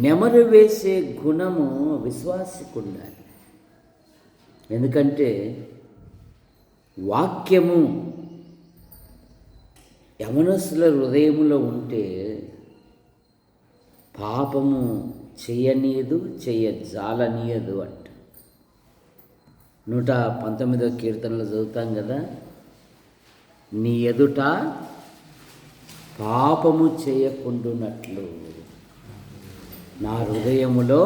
నెమరు వేసే గుణము విశ్వాసికి ఉండాలి. ఎందుకంటే వాక్యము యవనస్తుల హృదయములో ఉంటే పాపము చేయనీయదు, జాలనీయదు అంట. 119వ కీర్తనలో చదువుతాం కదా, నీ ఎదుట పాపము చేయకుండునట్లు నా హృదయములో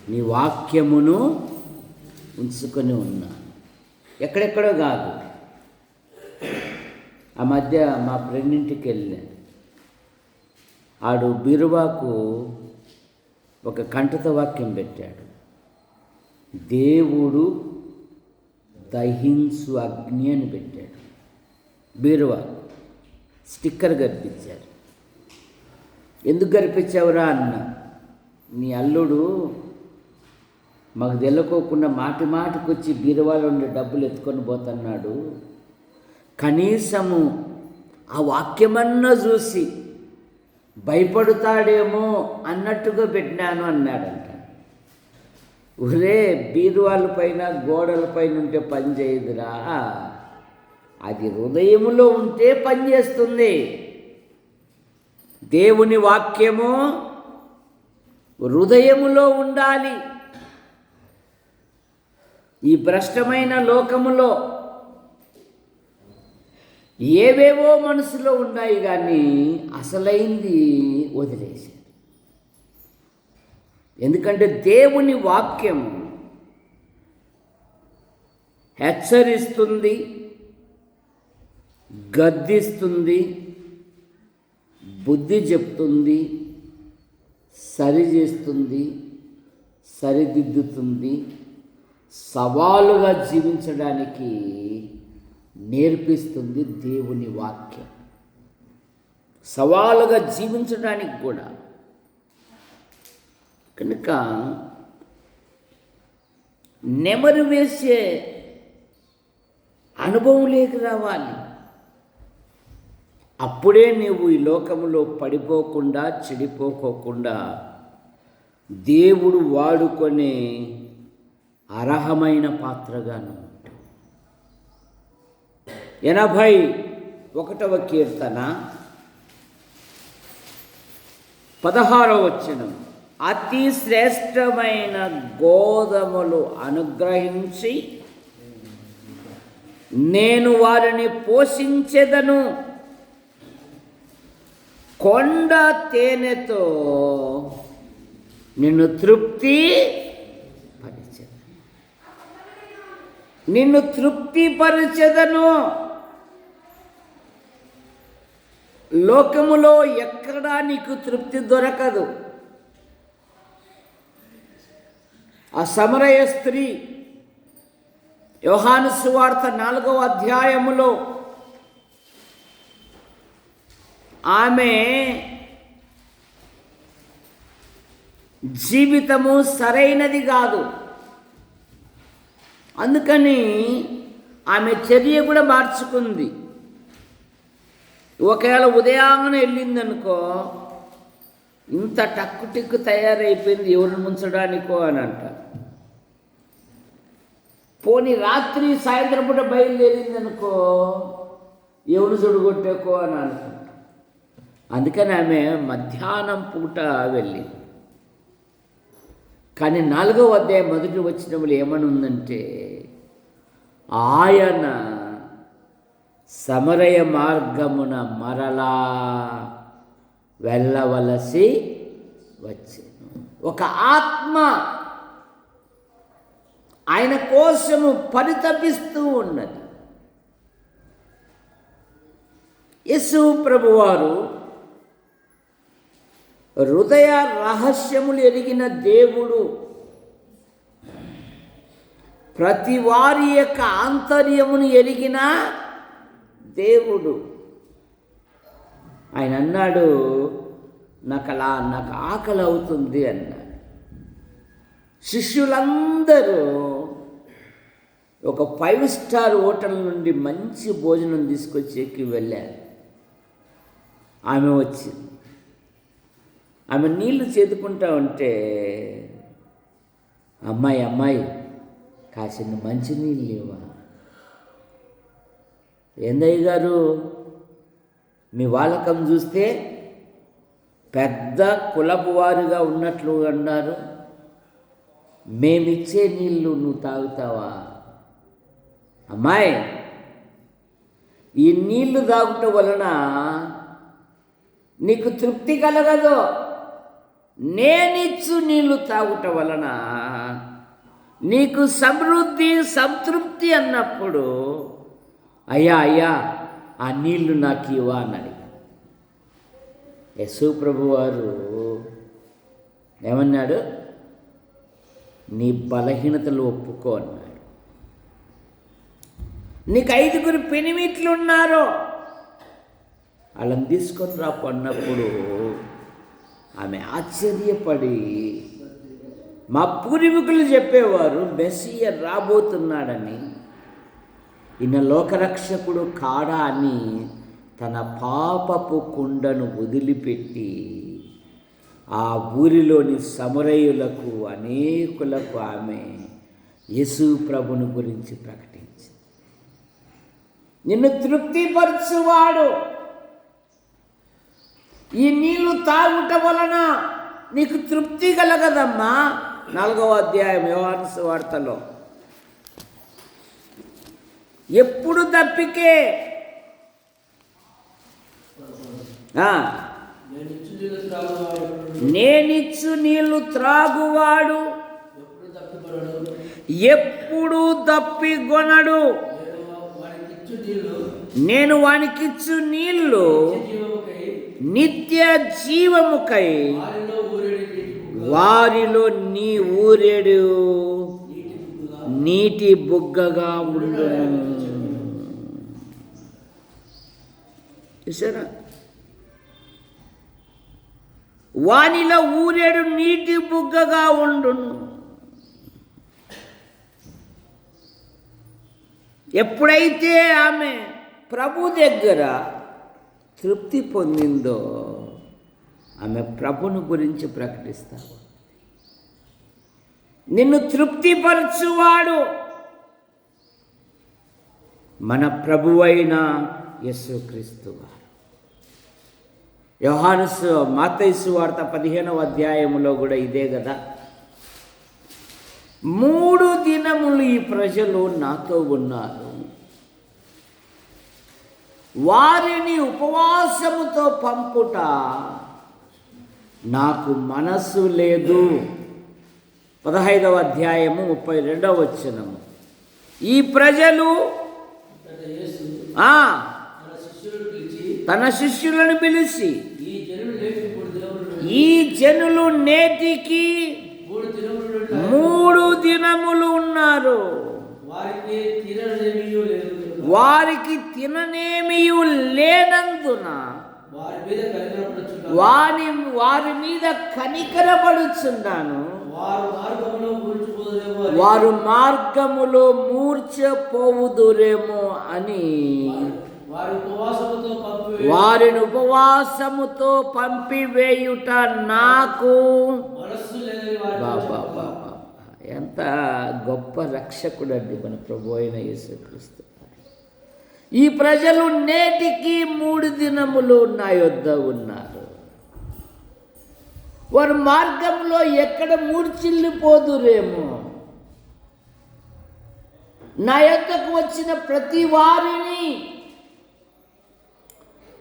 నీ వాక్యమును ఉంచుకొని ఉన్నాను. ఎక్కడెక్కడో కాదు. ఆ మధ్య మా ఫ్రెండ్ ఇంటికి వెళ్ళాను. ఆడు బీరువాకు ఒక కంఠత వాక్యం పెట్టాడు, దేవుడు దహించు అగ్ని అని పెట్టాడు. బీరువా స్టిక్కర్ కనిపించారు. ఎందుకు కనిపించావురా అన్న, నీ అల్లుడు మాకు తెల్లకోకుండా మాటికి వచ్చి బీరువాలో ఉండే డబ్బులు ఎత్తుకొని పోతున్నాడు, కనీసము ఆ వాక్యమన్నా చూసి భయపడతాడేమో అన్నట్టుగా పెట్టినాను అన్నాడంట. ఒరే, బీరువాల పైన గోడల పైన ఉంటే పని చేయదురా, అది హృదయములో ఉంటే పనిచేస్తుంది. దేవుని వాక్యము హృదయములో ఉండాలి. ఈ భ్రష్టమైన లోకములో ఏవేవో మనసులో ఉన్నాయి, కానీ అసలైంది వదిలేశారు. ఎందుకంటే దేవుని వాక్యము హెచ్చరిస్తుంది, గద్దిస్తుంది, బుద్ధి చెప్తుంది, సరిచేస్తుంది, సరిదిద్దుతుంది, సవాలుగా జీవించడానికి నేర్పిస్తుంది. దేవుని వాక్యం సవాలుగా జీవించడానికి కూడా. కనుక నెమరు వేసే అనుభవం లేక రావాలి. అప్పుడే నీవు ఈ లోకంలో పడిపోకుండా, చెడిపోకోకుండా దేవుడు వాడుకునే అర్హమైన పాత్రగాను ఉంటావు. 81వ కీర్తన 16వ వచనం, అతి శ్రేష్టమైన గోధుమలు అనుగ్రహించి నేను వారిని పోషించెదను, కొండ తేనెతో నిన్ను తృప్తి పరిచెదను. లోకములో ఎక్కడా నీకు తృప్తి దొరకదు. ఆ సమరయ స్త్రీ యోహాను సువార్త 4వ అధ్యాయములో ఆమె జీవితము సరైనది కాదు, అందుకని ఆమె చర్య కూడా మార్చుకుంది. ఒకవేళ ఉదయాన్నే వెళ్ళిందనుకో, ఇంత టక్కు టిక్కు తయారైపోయింది ఎవరిని ముంచడానికో అని అంటారు. పోనీ రాత్రి సాయంత్రం పూట బయలుదేరిందనుకో, ఎవరు చూడగొట్టేకో అని అనుకుంటారు. అందుకని ఆమె మధ్యాహ్నం పూట వెళ్ళింది. కానీ 4వ అధ్యాయం మొదటి వచనములు ఏమని ఉందంటే, ఆయన సమరయ మార్గమున మరలా వెళ్ళవలసి వచ్చెను. ఒక ఆత్మ ఆయన కోసము పరితపిస్తూ ఉన్నది. యేసు ప్రభువారు హృదయ రహస్యములు ఎరిగిన దేవుడు, ప్రతి వారి యొక్క ఆంతర్యమును ఎరిగిన దేవుడు. ఆయన అన్నాడు, నాకు ఆకలి అవుతుంది అన్నాడు. శిష్యులందరూ ఒక 5 స్టార్ హోటల్ నుండి మంచి భోజనం తీసుకొచ్చేకి వెళ్ళారు. ఆమె వచ్చింది. ఆమె నీళ్లు చేదుకుంటా ఉంటే, అమ్మాయి కాసిన మంచి నీళ్ళు లేవా? ఏందయ్య గారు, మీ వాలకం చూస్తే పెద్ద కులపు వారుగా ఉన్నట్లు అన్నారు, మేమిచ్చే నీళ్ళు నువ్వు తాగుతావా? అమ్మాయి, ఈ నీళ్లు తాగటం వలన నీకు తృప్తి కలగదు. నేనిచ్చు నీళ్లు తాగుట వలన నీకు సమృద్ధి సంతృప్తి అన్నప్పుడు, అయ్యా ఆ నీళ్లు నాకు ఇవ్వా అన్నాడు. యేసు ప్రభువారు ఏమన్నాడు? నీ బలహీనతలు ఒప్పుకో అన్నాడు. నీకు 5 పెనిమిట్లు ఉన్నారు, వాళ్ళని తీసుకొని రాపు అన్నప్పుడు ఆమె ఆశ్చర్యపడి, మా పూర్వీకులు చెప్పేవారు మెస్సియ రాబోతున్నాడని, ఈయన లోకరక్షకుడు కాడా అని తన పాపపు కుండను వదిలిపెట్టి ఆ ఊరిలోని సమరయులకు అనేకులకు ఆమె యేసు ప్రభుని గురించి ప్రకటించింది. నిన్ను తృప్తిపరచువాడు, ఈ నీళ్లు తాగుట వలన నీకు తృప్తి కలగదమ్మా. 4వ అధ్యాయం యోహాను సువార్తలో, ఎప్పుడు తప్పికే నేనిచ్చు నీళ్లు త్రాగువాడు ఎప్పుడు దప్పిగొనడు. నేను వానికిచ్చు నీళ్లు నిత్య జీవముకై వారిలో నీ ఊరేడు నీటి బుగ్గగా ఉండును. చూసారా? వానిలో ఊరేడు నీటి బుగ్గగా ఉండును. ఎప్పుడైతే ఆమె ప్రభు దగ్గర తృప్తి పొందిందో, ఆమె ప్రభుని గురించి ప్రకటిస్తావు. నిన్ను తృప్తిపరచువాడు మన ప్రభువైన యేసుక్రీస్తు వారు. మత్తయి సువార్త 15వ అధ్యాయములో కూడా ఇదే కదా. 3 దినములు ఈ ప్రజలు నాతో ఉన్నారు, వారిని ఉపవాసముతో పంపుట నాకు మనస్సు లేదు. 15వ అధ్యాయము 32వ వచనము. ఈ ప్రజలు తన శిష్యులను పిలిచి, ఈ జనులు నేటికి 3 దినములు ఉన్నారు, వారికి తిననేమియు లేనందున వారి మీద కనికరపడుచున్నాను. వారు మార్గములో మూర్ఛపోవుదురేమో అని వారిని ఉపవాసముతో పంపివేయుట నాకు బాబా. ఎంత గొప్ప రక్షకుడండి మన ప్రభు అయిన యేసుక్రీస్తు. ఈ ప్రజలు నేటికి 3 దినములు నా యొద్ద ఉన్నారు. వారు మార్గంలో ఎక్కడ మూర్ఛిల్లిపోదురేమో. నా యొద్దకు వచ్చిన ప్రతి వారిని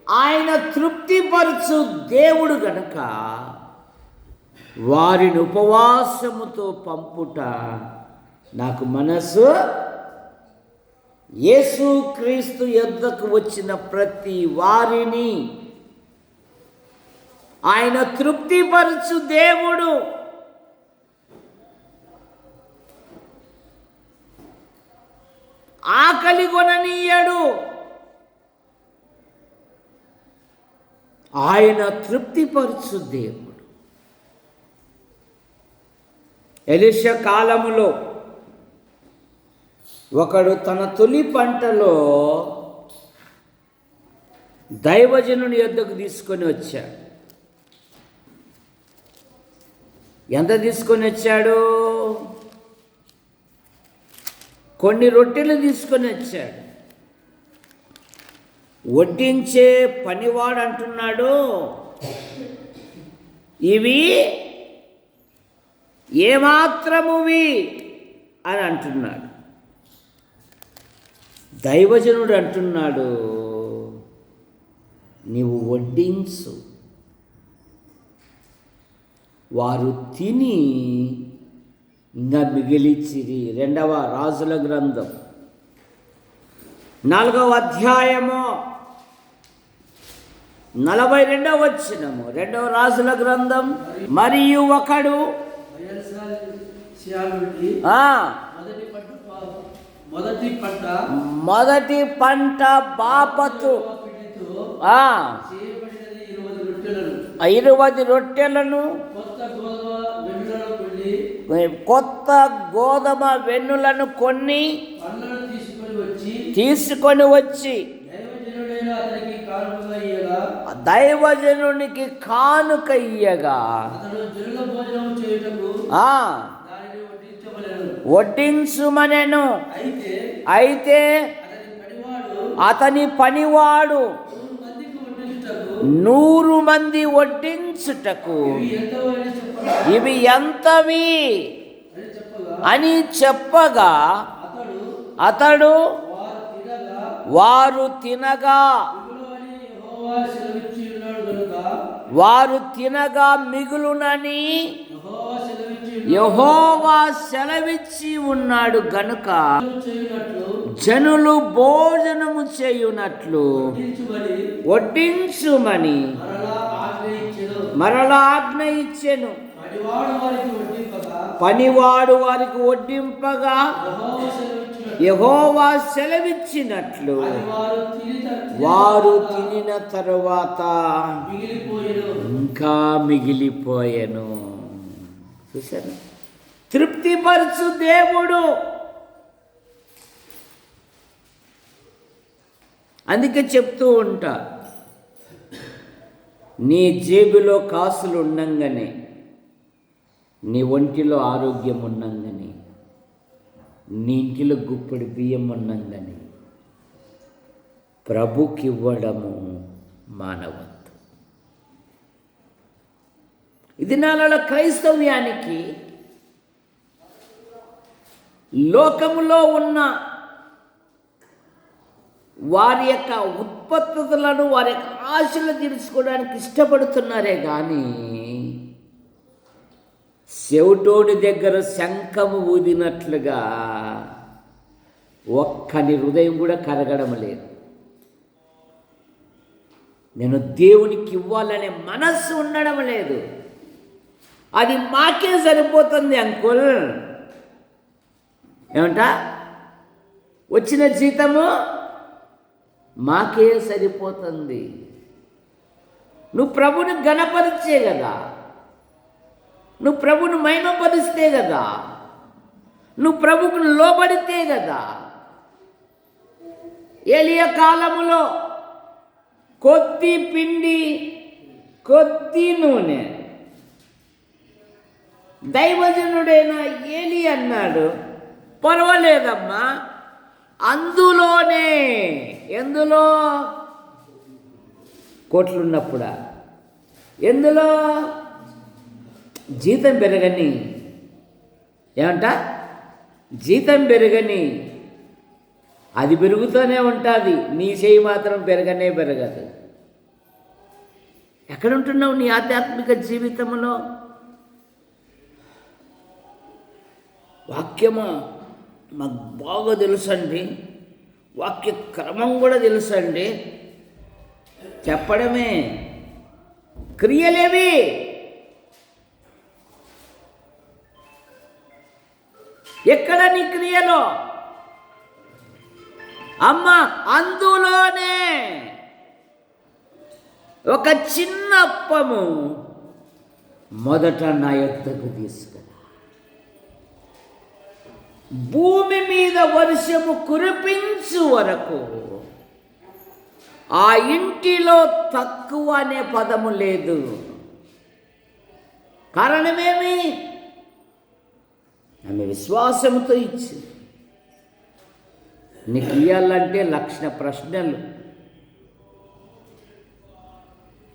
ఆయన తృప్తిపరచు దేవుడు గనక వారిని ఉపవాసముతో పంపుట నాకు మనసు. యేసుక్రీస్తు యొద్దకు వచ్చిన ప్రతి వారిని ఆయన తృప్తిపరచు దేవుడు. ఆకలి కొననీయడు. ఆయన తృప్తిపరచు దేవుడు. ఎలీషా కాలములో ఒకడు తన తొలి పంటలో దైవజనుని యొద్దకు తీసుకొని వచ్చాడు. ఎంత తీసుకొని వచ్చాడు? కొన్ని రొట్టెలు తీసుకొని వచ్చాడు. వడ్డించే పనివాడు అంటున్నాడు, ఇవి ఏమాత్రమువి అని అంటున్నాడు. దైవజనుడు అంటున్నాడు, నీవు వడ్డించు. వారు తిని ఇంకా మిగిలిచిరి. 2వ రాజుల గ్రంథం 4వ అధ్యాయము 42వ వచనము. 2వ రాజుల గ్రంథం. మరియు ఒకడు మొదటి పంట బాపతు 20 రొట్టెలను కొత్త గోధుమ వెన్నులను కొన్ని తీసుకొని వచ్చి దైవజనునికి కానుక ఇయ్యగా వడ్డించుమనెను. అయితే అతని పనివాడు 100 మంది వడ్డించుటకు ఇవి ఎంతవి అని చెప్పగా అతడు వారు తినగా మిగులునని యెహోవా సెలవిచ్చి ఉన్నాడు గనుక జనులు భోజనము చేయునట్లు వడ్డించుమని మరలా ఆజ్ఞ ఇచ్చెను. పనివాడు వారికి వడ్డింపగా యెహోవా సెలవిచ్చినట్లు వారు తినిన తరువాత ఇంకా మిగిలిపోయెను. చూశారు? తృప్తిపరచు దేవుడు. అందుకే చెప్తూ ఉంటా, నీ జేబులో కాసులు ఉండంగానే, నీ ఒంటిలో ఆరోగ్యం ఉండంగానే, నీ ఇంటిలో గుప్పెడు బియ్యం ఉండంగానే ప్రభుకివ్వడము మానవత్వం. ఇది నాలో క్రైస్తవ్యానికి లోకములో ఉన్న వారి యొక్క ఉత్పత్తులను, వారి యొక్క ఆశలు తీర్చుకోవడానికి ఇష్టపడుతున్నారే కానీ చెవిటోడి దగ్గర శంఖము ఊదినట్లుగా ఒక్కని హృదయం కూడా కరగడం లేదు. నేను దేవునికి ఇవ్వాలనే మనస్సు ఉండడం లేదు. అది మాకే సరిపోతుంది అంకుల్. ఏమంట? వచ్చిన జీతము మాకే సరిపోతుంది. నువ్వు ప్రభుని ఘనపరిచే కదా, నువ్వు ప్రభుని మహిమపరిస్తే కదా, నువ్వు ప్రభుకు లోబడితే కదా. ఏలియా కాలములో కొద్ది పిండి కొద్ది నూనె, దైవజనుడైన ఏలి అన్నాడు, పర్వాలేదమ్మా, అందులోనే. ఎందులో? కోట్లున్నప్పుడా? ఎందులో? జీతం పెరగని. ఏమంట? జీతం పెరగని. అది పెరుగుతూనే ఉంటుంది, నీ చేయి మాత్రం పెరగనే పెరగదు. ఎక్కడుంటున్నావు నీ ఆధ్యాత్మిక జీవితంలో? వాక్యము మాకు బాగా తెలుసండి, వాక్య క్రమం కూడా తెలుసండి, చెప్పడమే. క్రియలేవి? ఎక్కడ నీ క్రియలో? అమ్మ, అందులోనే ఒక చిన్న అప్పము మొదట నా యొద్దకు తీసుకురా. భూమి మీద వర్షము కురిపించు వరకు ఆ ఇంటిలో తక్కువ అనే పదము లేదు. కారణమేమి? ఆమె విశ్వాసంతో ఇచ్చింది. నీకు ఇయ్యాలంటే 1,00,000 ప్రశ్నలు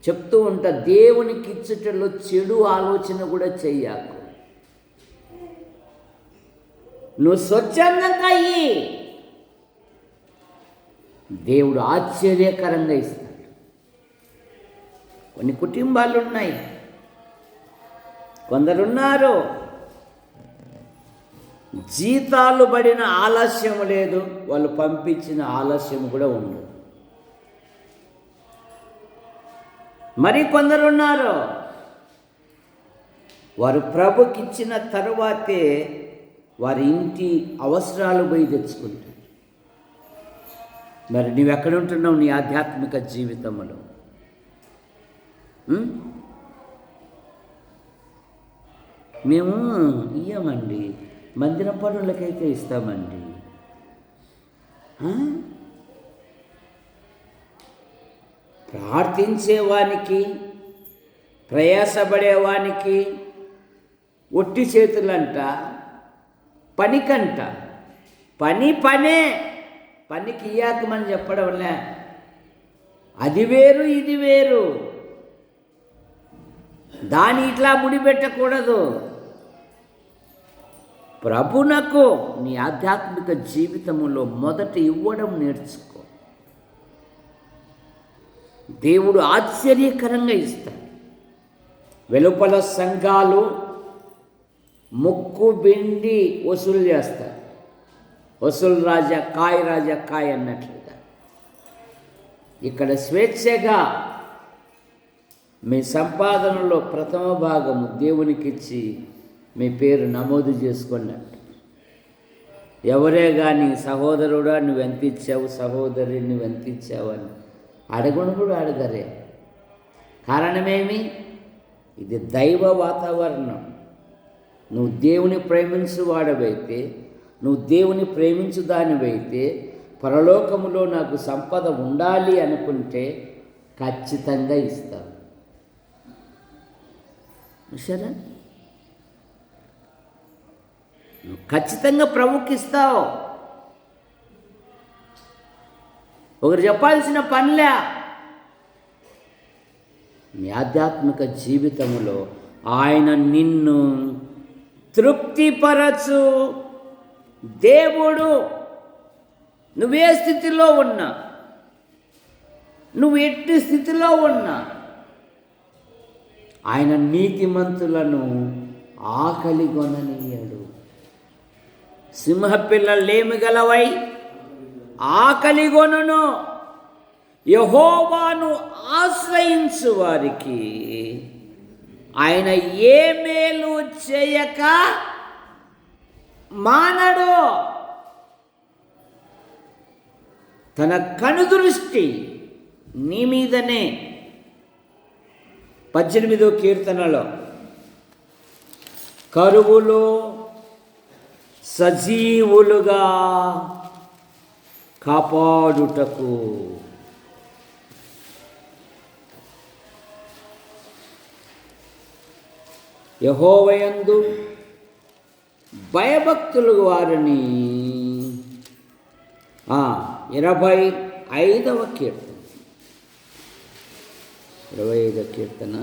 చెప్తూ ఉంటా. దేవునికి ఇచ్చేటలో చెడు ఆలోచన కూడా చెయ్యాలి. నువ్వు స్వచ్ఛందంగా అయ్యి దేవుడు ఆశ్చర్యకరంగా ఇస్తాడు. కొన్ని కుటుంబాలు ఉన్నాయి, కొందరున్నారు జీతాలు పడిన ఆలస్యం లేదు, వాళ్ళు పంపించిన ఆలస్యం కూడా ఉండదు. మరి కొందరున్నారు వారు ప్రభుకిచ్చిన తరువాతే వారి ఇంటి అవసరాలు పోయి తెచ్చుకుంటారు. మరి నువ్వెక్కడుంటున్నావు నీ ఆధ్యాత్మిక జీవితంలో? మేము ఇయ్యమండి, మందిరం పనులకైతే ఇస్తామండి. ప్రార్థించేవానికి, ప్రయాసపడేవానికి ఒట్టి చేతులంట, పనికంట. పనే పనికి ఇయ్యాకమని చెప్పడంలే. అది వేరు, ఇది వేరు. దాని ఇట్లా ముడిపెట్టకూడదు. ప్రభునకు నీ ఆధ్యాత్మిక జీవితంలో మొదట ఇవ్వడం నేర్చుకో. దేవుడు ఆశ్చర్యకరంగా ఇస్తాడు. వెలుపల సంఘాలు ముక్కు బిండి వసూలు చేస్తారు. వసూలు రాజా కాయ్ అన్నట్లుగా ఇక్కడ స్వేచ్ఛగా మీ సంపాదనలో ప్రథమ భాగము దేవునికిచ్చి మీ పేరు నమోదు చేసుకున్నట్టు. ఎవరే కానీ సహోదరుడా నువ్వెంత ఇచ్చావు, సహోదరి నువ్వెంత ఇచ్చావు అని అడగను కూడా అడగరే. కారణమేమి? ఇది దైవ వాతావరణం. నువ్వు దేవుని ప్రేమించు వాడవైతే, నువ్వు దేవుని ప్రేమించు దానివైతే, పరలోకములో నాకు సంపద ఉండాలి అనుకుంటే ఖచ్చితంగా ఇస్తావు. సరే, నువ్వు ఖచ్చితంగా ప్రభుకి ఇస్తావు. ఒకరు చెప్పాల్సిన పనిలే. నీ ఆధ్యాత్మిక జీవితంలో ఆయన నిన్ను తృప్తిపరచు దేవుడు. నువ్వే స్థితిలో ఉన్నా, నువ్వు ఎట్టి స్థితిలో ఉన్నా, ఆయన నీతిమంతులను ఆకలిగొననీయడు. సింహపిల్లలేమి గలవై ఆకలిగొనును. యెహోవాను ఆశ్రయించు వారికి ఆయన ఏ మేలు చేయక మానడు. తన కనుదృష్టి నీ మీదనే. 18వ కీర్తనలో కరువులో సజీవులుగా కాపాడుటకు యెహోవాయందు భయభక్తులు వారిని. 25వ కీర్తన 25వ కీర్తన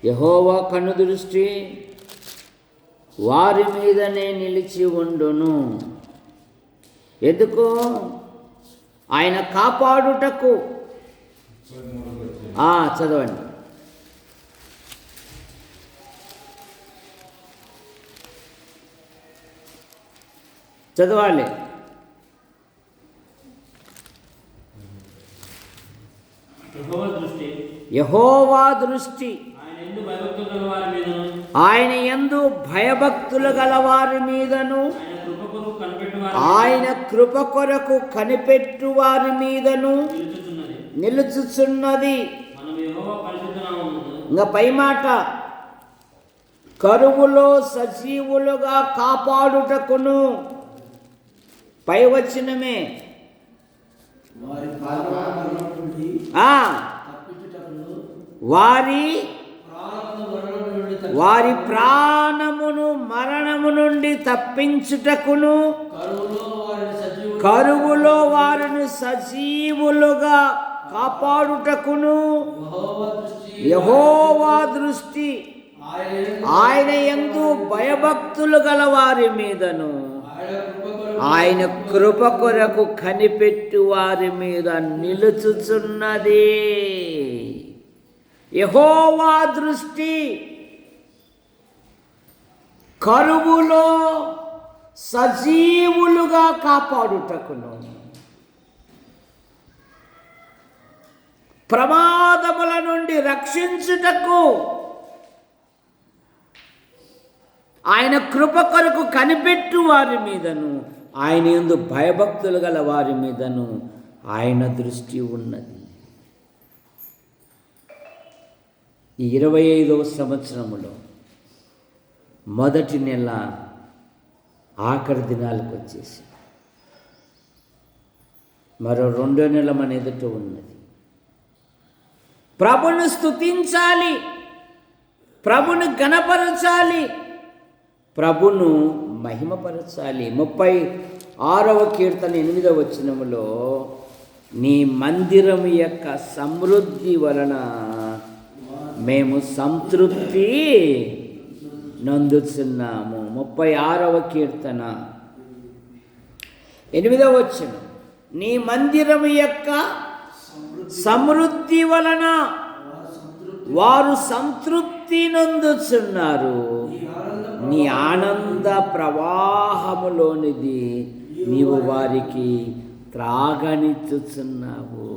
యెహోవా కనుదృష్టి వారి మీదనే నిలిచి ఉండును. ఎందుకు? ఆయన కాపాడుటకు. చదవండి. చదవాలి. యెహోవా దృష్టి ఆయన యందు భయభక్తులు గల వారి మీదను, ఆయన కృప కొరకు కనిపెట్టు వారి మీదను నిలుచుచున్నది. ఇంకా పై మాట, కరువులో సజీవులుగా కాపాడుటకును. పై వచనమే, వారి ప్రాణమును మరణము నుండి తప్పించుటకును, కరువులో వారిని సజీవులుగా కాపాడుటకును యెహోవా దృష్టి ఆయన యందు భయభక్తులు గల వారి మీదను, ఆయన కృప కొరకు కనిపెట్టు వారి మీద నిలుచుచున్నది. యెహోవా దృష్టి కరువులో సజీవులుగా కాపాడుటకును, ప్రమాదముల నుండి రక్షించుటకు, ఆయన కృప కొరకు కనిపెట్టు వారి మీదను, ఆయన యందు భయభక్తులు గల వారి మీదను ఆయన దృష్టి ఉన్నది. ఈ 25వ సంవత్సరములో మొదటి నెల ఆఖరి దినాలకు వచ్చేసి మరో 2వ నెల మన ఎదుట ఉన్నది. ప్రభును స్తుతించాలి, ప్రభును ఘనపరచాలి, ప్రభును మహిమపరచాలి. 36వ కీర్తన 8వ వచనములో, నీ మందిరం యొక్క సమృద్ధి వలన మేము సంతృప్తి నందుచున్నాము. 36వ కీర్తన 8వ వచనం, నీ మందిరం యొక్క సమృద్ధి వలన వారు సంతృప్తి నందుచున్నారు. నీ ఆనంద ప్రవాహములోనిది నీవు వారికి త్రాగనిచ్చుచున్నావు.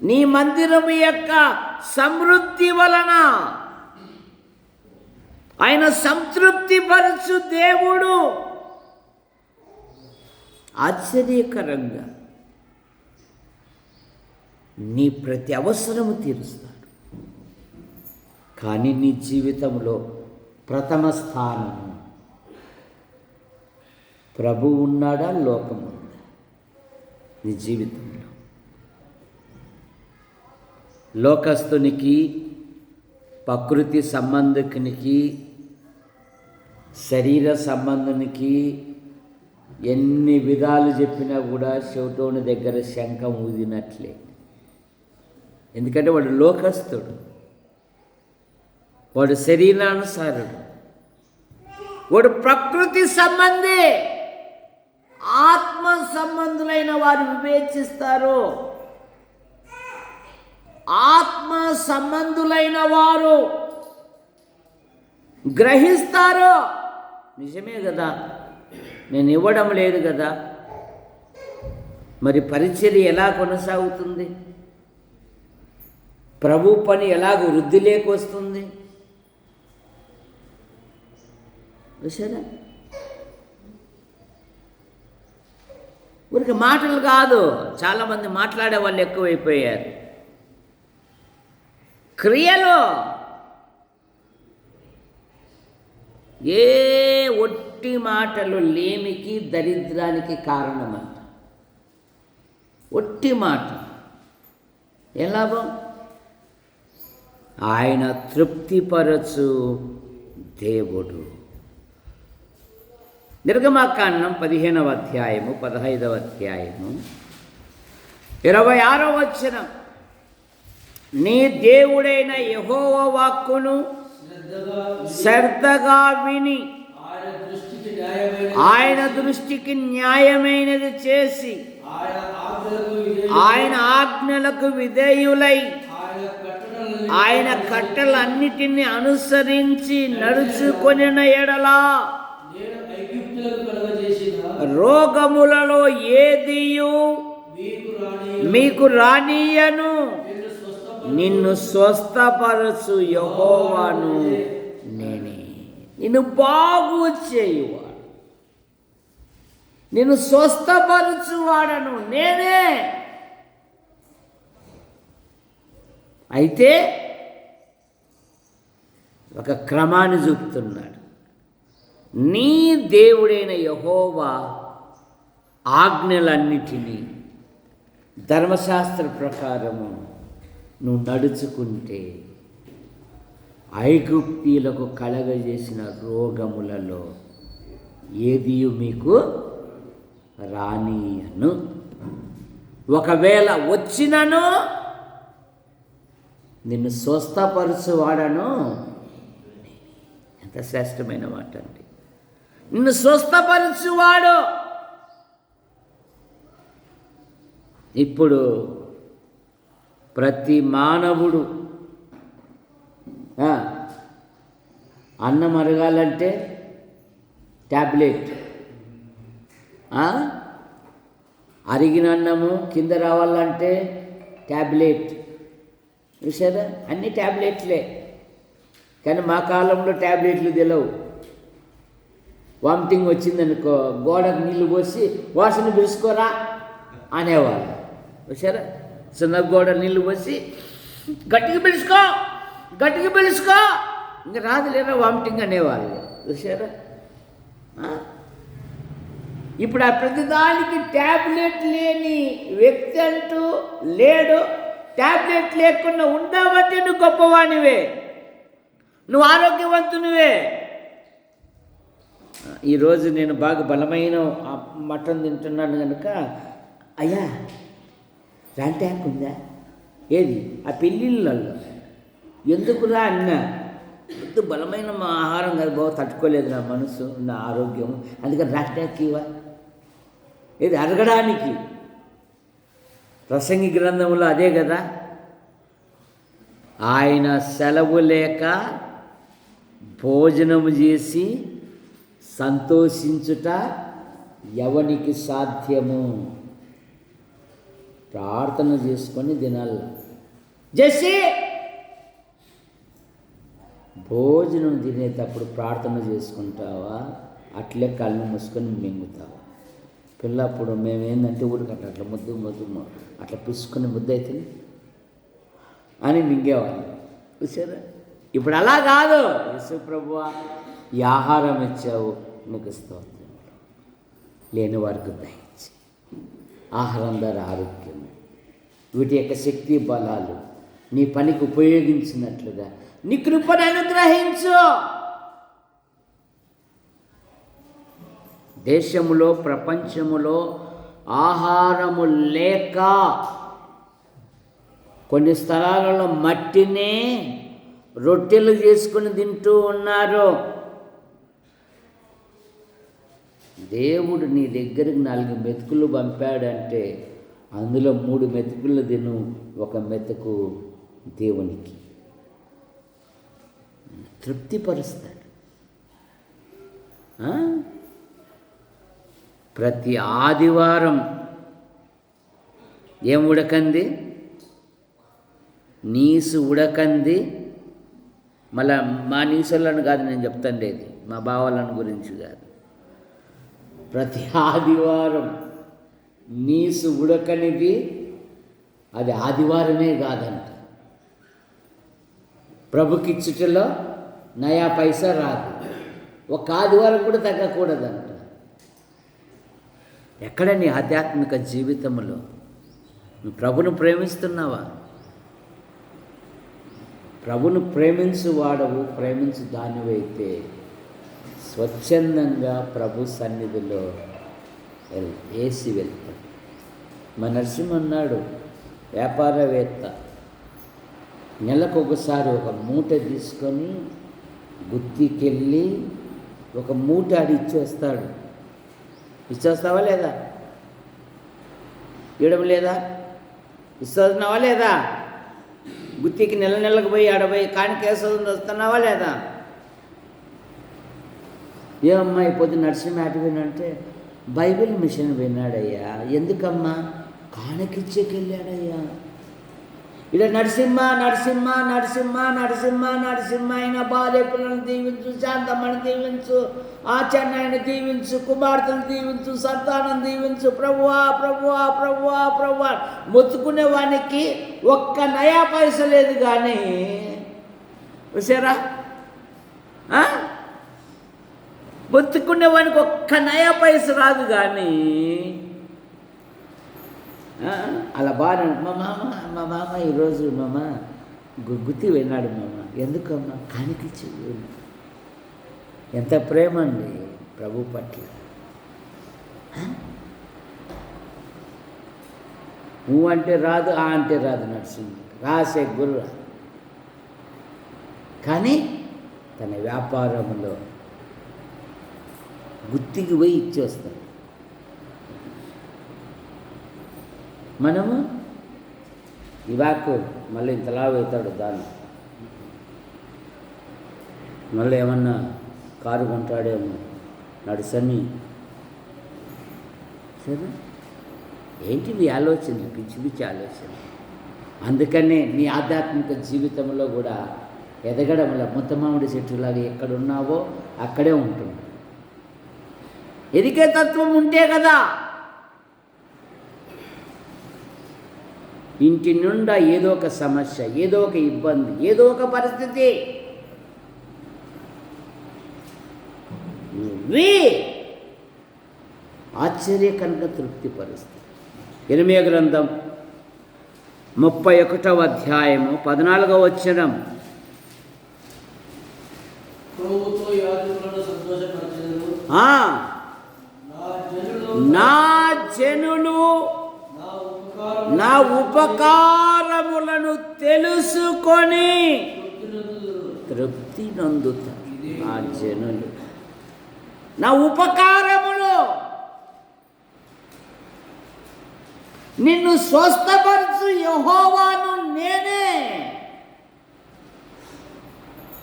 నీ మందిరము యొక్క సమృద్ధి వలన ఆయన సంతృప్తి పరచు దేవుడు. ఆశ్చర్యకరంగా నీ ప్రతి అవసరము తీరుస్తాడు. కానీ నీ జీవితంలో ప్రథమ స్థానము ప్రభు ఉన్నాడా, లోకం ఉందా? నీ జీవితంలో లోకస్తునికి, ప్రకృతి సంబంధికునికి, శరీర సంబంధునికి ఎన్ని విధాలు చెప్పినా కూడా చెవిటోని దగ్గర శంఖం ఊదినట్లే. ఎందుకంటే వాడు లోకస్తుడు, వాడు శరీరానుసారుడు, వాడు ప్రకృతి సంబంధి. ఆత్మ సంబంధులైన వారు వివేచిస్తారు. ఆత్మ సంబంధులైన వారు గ్రహిస్తారు. నిజమే కదా, నేను ఇవ్వడం లేదు కదా, మరి పరిచర్య ఎలా కొనసాగుతుంది? ప్రభు పని ఎలాగ వృద్ధి లేకొస్తుంది చూసారా? ఊరికి మాటలు కాదు, చాలామంది మాట్లాడే వాళ్ళు ఎక్కువైపోయారు. క్రియలో ఏ ఒట్టి మాటలు లేమికి దరిద్రానికి కారణమంట. ఒట్టి మాట ఏం లాభం? ఆయన తృప్తిపరచు దేవుడు. నిర్గమాకాండం 15వ అధ్యాయము 15వ అధ్యాయము 26వ వచనం. నీ దేవుడైన యెహోవా వాక్కును శ్రద్ధగా విని ఆయన దృష్టికి న్యాయమైనది చేసి ఆయన ఆజ్ఞలకు విధేయులై ఆయన కట్టలన్నిటిని అనుసరించి నడుచుకొనిన ఎడలా రోగములలో ఏదియు మీకు రానియను. నిన్ను స్వస్థపరచు యెహోవాను నేనే. నిన్ను బాగు చేయువాడు, నిన్ను స్వస్థపరచువాడను నేనే. అయితే ఒక క్రమాన్ని చూపుతున్నాడు. నీ దేవుడైన యెహోవా ఆజ్ఞలన్నిటినీ ధర్మశాస్త్ర ప్రకారము నువ్వు నడుచుకుంటే ఐగుప్తీయులకు కలగజేసిన రోగములలో ఏదియు మీకు రానియను. ఒకవేళ వచ్చినను నిన్ను స్వస్థపరచువాడను. ఎంత శ్రేష్టమైన మాట అండి. నిన్ను స్వస్థపరచువాడు. ఇప్పుడు ప్రతి మానవుడు అన్నం అరగాలంటే ట్యాబ్లెట్, అరిగిన అన్నము కింద రావాలంటే ట్యాబ్లెట్. చూసారా? అన్ని ట్యాబ్లెట్లే. కానీ మా కాలంలో ట్యాబ్లెట్లు తెలియవు. వామిటింగ్ వచ్చిందనుకో గోడకు నీళ్ళు పోసి వాసన పిలుచుకోరా అనేవాళ్ళు. చూసారా? చిన్న గోడ నీళ్ళు పోసి గట్టిగా పిలుచుకో, గట్టిగా పిలుచుకో, ఇంకా రాదు లేదా వామిటింగ్ అనేవాళ్ళు. చూసారా? ఇప్పుడు ఆ ప్రతిదానికి ట్యాబ్లెట్ లేని వ్యక్తి అంటూ లేడు. ట్యాబ్లెట్ లేకుండా ఉండబట్టి నువ్వు గొప్పవానివే, నువ్వు ఆరోగ్యవంతునివే. ఈరోజు నేను బాగా బలమైన మటన్ తింటున్నాను కనుక, అయ్యా రాంటాక్ ఉందా? ఏది? ఆ పెళ్ళిళ్ళల్లో ఎందుకురా అన్న వద్దు, బలమైన మా ఆహారం కాదు బాగా, తట్టుకోలేదు నా మనసు, నా ఆరోగ్యం, అందుకని రాంటాక్ ఇవా. ఏది? అరగడానికి. ప్రసంగి గ్రంథంలో అదే కదా, ఆయన సెలవు లేక భోజనము చేసి సంతోషించుట ఎవనికి సాధ్యము? ప్రార్థన చేసుకొని దినాలు చేసి భోజనం తినేటప్పుడు ప్రార్థన చేసుకుంటావా? అట్లే కళ్ళు మూసుకొని మింగుతావా? పిల్లప్పుడు మేమేందంటే ఊరికట్ట అట్లా ముద్దు అట్లా పిసుకుని ముద్ద అవుతుంది అని మింగేవాళ్ళు. చూసారా? ఇప్పుడు అలా కాదు. యేసు ప్రభువా ఈ ఆహారం ఇచ్చావు, నీకు స్తోత్రం. లేని వారికి దయచి ఆహారం ద్వారా ఆరోగ్యం, వీటి యొక్క శక్తి బలాలు నీ పనికి ఉపయోగించినట్లుగా నీ కృపను అనుగ్రహించు. దేశములో ప్రపంచములో ఆహారము లేక కొన్ని స్థలాలలో మట్టినే రొట్టెలు చేసుకుని తింటూ ఉన్నారు. దేవుడు నీ దగ్గరికి 4 మెతుకులు పంపాడంటే అందులో 3 మెతుకులు తిను, 1 మెతుకు దేవునికి. తృప్తిపరుస్తాడు. ప్రతి ఆదివారం ఏం ఉడకంది? నీసు ఉడకంది. మళ్ళా మా నీసులను కాదు నేను చెప్తాండేది, మా బావలను గురించి కాదు. ప్రతి ఆదివారం నీసు ఉడకనిది అది ఆదివారమే కాదంట. ప్రభుకిచ్చుటలో నయా పైసా రాదు, ఒక ఆదివారం కూడా తగ్గకూడదంట. ఎక్కడ నీ ఆధ్యాత్మిక జీవితంలో నువ్వు ప్రభును ప్రేమిస్తున్నావా? ప్రభును ప్రేమించు వాడవు, ప్రేమించు దానివైతే స్వచ్ఛందంగా ప్రభు సన్నిధిలో వేసి వెళ్తాడు. మా నరసింహ అన్నాడు, వ్యాపారవేత్త, నెలకొకసారి ఒక మూట తీసుకొని గుత్తికెళ్ళి ఒక మూట ఆడి ఇచ్చేస్తాడు. ఇచ్చేస్తావా లేదా? ఇవ్వడం లేదా? ఇస్తున్నావా లేదా? గుత్తికి నెలకు పోయి ఆడపోయి కానికేస్తుంది వస్తున్నావా లేదా? ఏమమ్మా పొద్దు నరసింహ ఆట వినంటే బైబిల్ మిషన్ విన్నాడయ్యా. ఎందుకమ్మా? కానకిచ్చేకెళ్ళాడయ్యా. ఇలా నరసింహ నరసింహ నరసింహ నరసింహ నరసింహ అయిన భార్య పిల్లలను దీవించు, శాంతమ్మని దీవించు, ఆచార్యని దీవించు, కుమార్తెను దీవించు, సంతానం దీవించు, ప్రభువా ప్రభువా ప్రభువా ప్రభువా మొత్తుకునే వానికి ఒక్క నయా పైస లేదు. కానీ చూసారా, మొత్తుకునే వానికి ఒక్క నయా పైస రాదు. కానీ అలా బాగా మా మామ ఈరోజు గుత్తి విన్నాడు. ఎందుకమ్మా? కానికిచ్చి. ఎంత ప్రేమ అండి ప్రభు పట్ల. నువ్వు అంటే రాదు, ఆ అంటే రాదు, నడుస్తుంది రాసే గుర్ర. కానీ తన వ్యాపారంలో గుత్తికి పోయి ఇచ్చేస్తాడు. మనము ఇవాకు మళ్ళీ ఇంతలా అవుతాడు, దాన్ని మళ్ళీ ఏమన్నా కారు కొంటాడేమో నడుసని. సరే, ఏంటివి ఆలోచన? పిచ్చి పిచ్చి ఆలోచన. అందుకనే నీ ఆధ్యాత్మిక జీవితంలో కూడా ఎదగడంలో ముత్తమామిడి చెట్టులాగా ఎక్కడున్నావో అక్కడే ఉంటుంది. ఎదిగే తత్వం ఉంటే కదా ఇంటి నిండా ఏదో ఒక సమస్య, ఏదో ఒక ఇబ్బంది, ఏదో ఒక పరిస్థితి. నువ్వే ఆశ్చర్యకరంగా తృప్తిపరుస్తుంది. ఇర్మీయా గ్రంథం 31వ అధ్యాయము 14వ వచనం. నా జనులు నా ఉపకారములను తెలుసుకొని తృప్తి నందుతారు. నా జనులు నా ఉపకారములు, నిన్ను స్వస్థపరచు యెహోవాను నేనే.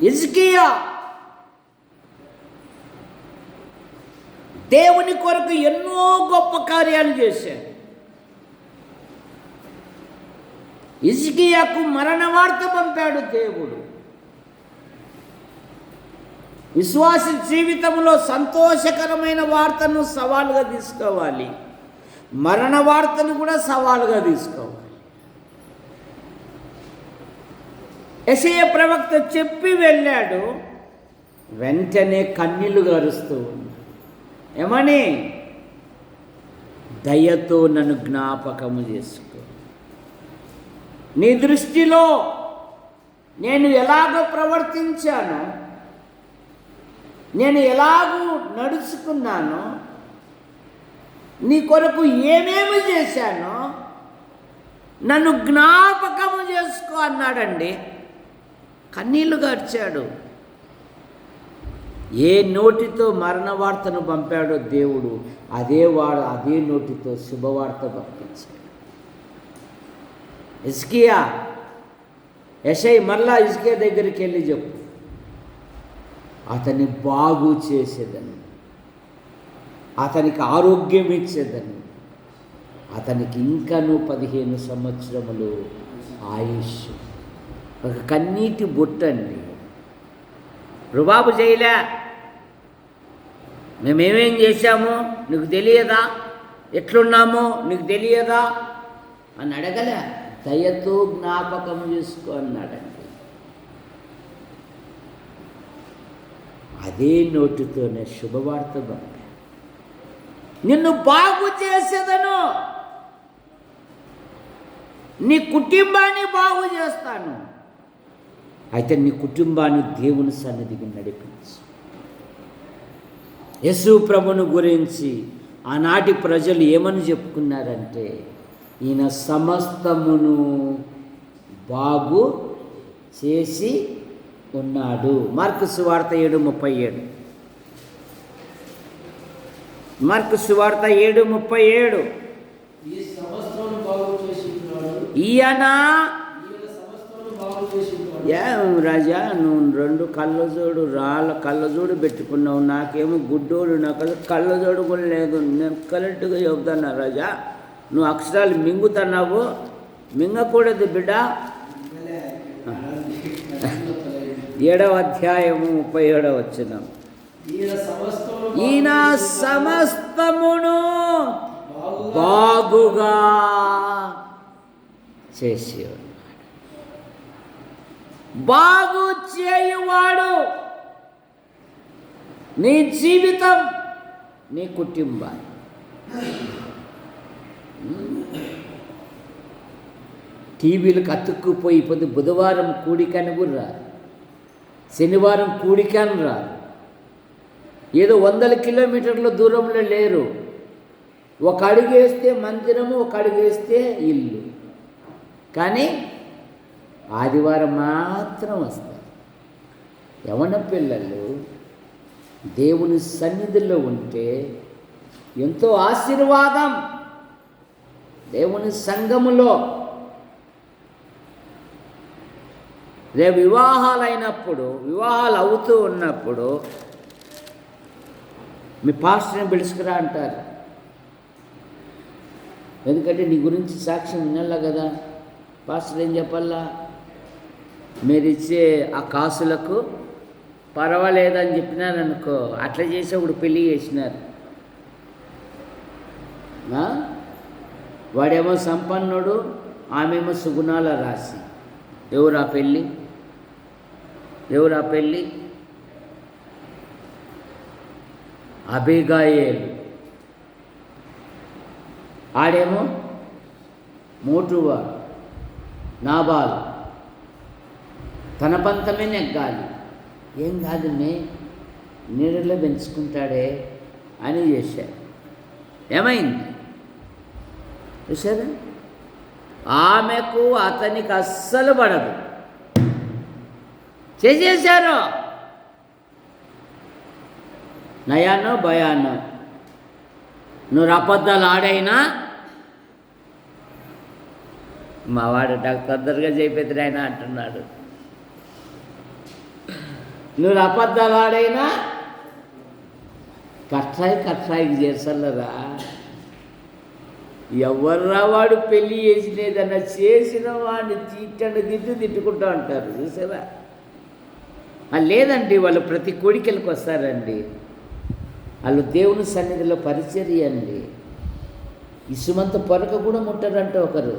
హిజ్కియా దేవుని కొరకు ఎన్నో గొప్ప కార్యాలు చేశాడు. హిజ్కియాకు మరణ వార్త పంపాడు దేవుడు. విశ్వాస జీవితంలో సంతోషకరమైన వార్తను సవాలుగా తీసుకోవాలి, మరణ వార్తను కూడా సవాలుగా తీసుకోవాలి. యెషయా ప్రవక్త చెప్పి వెళ్ళాడు, వెంటనే కన్నీళ్లు గారుస్తూ ఉన్నాడు. ఏమని? దయతో నన్ను జ్ఞాపకము చేసుకో. నీ దృష్టిలో నేను ఎలాగో ప్రవర్తించానో, నేను ఎలాగూ నడుచుకున్నానో, నీ కొరకు ఏమేమి చేశానో నన్ను జ్ఞాపకము చేసుకో అన్నాడండి. కన్నీళ్లు గార్చాడు. ఏ నోటితో మరణ వార్తను పంపాడో దేవుడు, అదే నోటితో శుభవార్త పంపించాడు. హిజ్కియా, యెషయా మరలా హిజ్కియా దగ్గరికి వెళ్ళి చెప్పు, అతన్ని బాగు చేసేదని, అతనికి ఆరోగ్యం ఇచ్చేదని, అతనికి ఇంకనూ 15 సంవత్సరములు ఆయుష్. ఒక కన్నీటి బొట్టండి. రుబాబు చేయలే, మేమేమేం చేశామో నీకు తెలియదా, ఎట్లున్నామో నీకు తెలియదా అని అడగలే. దయతో జ్ఞాపకం చేసుకో అన్నాడండి. అదే నోటితోనే శుభవార్త పంపా, నిన్ను బాగు చేసేదను, నీ కుటుంబాన్ని బాగు చేస్తాను. అయితే నీ కుటుంబాన్ని దేవుని సన్నిధికి నడిపించు. యేసు ప్రభువును గురించి ఆనాటి ప్రజలు ఏమని చెప్పుకున్నారంటే, ఈయన సమస్తమును బాగు చేసి ఉన్నాడు. మార్కు సువార్త 7:37. మార్కు సువార్త 7:37. ఈయన రాజా, నువ్వు 2 కళ్ళజోడు రాళ్ళ కళ్ళజోడు పెట్టుకున్నావు, నాకేమో గుడ్డోడు, నాకు కళ్ళజోడు కూడా లేదు. నేను కరెక్ట్గా చెబుతున్నా రాజా, నువ్వు అక్షరాలు మింగుతున్నావు, మింగకూడదు బిడ్డ. 7వ అధ్యాయము 37వ వచనం. ఈయన సమస్తమును బాగుగా చేసి ఉన్నాడు. బాగు చేయువాడు నీ జీవితం, నీ కుటుంబాన్ని. టీవీలకు అతుక్కుపోయి పొద్దు బుధవారం కూడికని కూడా రారు, శనివారం కూడికని రారు, ఏదో 100 కిలోమీటర్ల దూరంలో లేరు. ఒక అడుగు వేస్తే మందిరము, ఒక అడుగు వేస్తే ఇల్లు. కానీ ఆదివారం మాత్రం వస్తారు. యవన పిల్లలు దేవుని సన్నిధిలో ఉంటే ఎంతో ఆశీర్వాదం. దేవుని సంఘములో రేపు వివాహాలు అవుతూ ఉన్నప్పుడు మీ పాస్టర్ని పిలుచుకురా అంటారు. ఎందుకంటే నీ గురించి సాక్ష్యం వినాలా కదా. పాస్టర్ ఏం చెప్పాలా, మీరిచ్చే ఆ కాసులకు పర్వాలేదని చెప్పినారనుకో, అట్లా చేసి ఒకడు పెళ్ళి చేసినారు. వాడేమో సంపన్నుడు, ఆమెమో సుగుణాల రాశి. ఎవరు ఆ పెళ్ళి? అబీగాయేలు. ఆడేమో మోటువాడు, నాబాలు. తన పంతమే నెగ్గాలి, ఏం కాదు నీడలో పెంచుకుంటాడే అని చేశాడు. ఏమైంది చూసారా? ఆమెకు అతనికి అస్సలు పడదు, చేసేశారు. నయానో భయానో, నువ్వు అబద్ధాలు ఆడైనా, మావాడు తొందరగా చేయిపోతుంది ఆయన అంటున్నాడు, నువ్వు అబద్ధాలు ఆడైనా కట్రాయికి చేసల్లరా. ఎవర్రా వాడు పెళ్ళి చేసినేదన్నా చేసిన వాడిని తిట్టుకుంటూ ఉంటారు చూసారా. లేదండి, వాళ్ళు ప్రతి కోడికలకు వస్తారండి. వాళ్ళు దేవుని సన్నిధిలో పరిచర్య అండి. ఇసుమంత పొరక కూడా ముట్టరంట ఒకరు.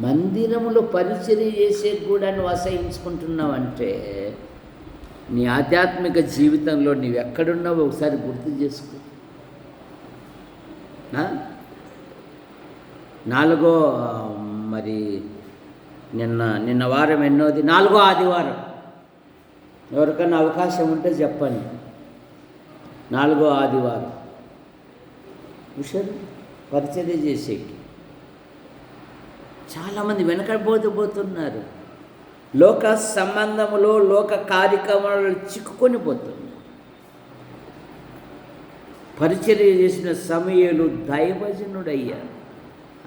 మందిరములో పరిచర్య చేసే కూడా నువ్వు అసహించుకుంటున్నావంటే నీ ఆధ్యాత్మిక జీవితంలో నీవు ఎక్కడున్నావో ఒకసారి గుర్తు చేసుకో. 4వ మరి నిన్న వారం ఎన్నోది, 4వ ఆదివారం. ఎవరికన్నా అవకాశం ఉంటే చెప్పండి. 4వ ఆదివారం విషయం పరిచర్య చేసేకి చాలామంది వెనకబోతున్నారు. లోక సంబంధములో, లోక కార్యక్రమాలలో చిక్కుకొని పోతున్నారు. పరిచర్య చేసిన సమయంలో దైవజనుడయ్యాడు.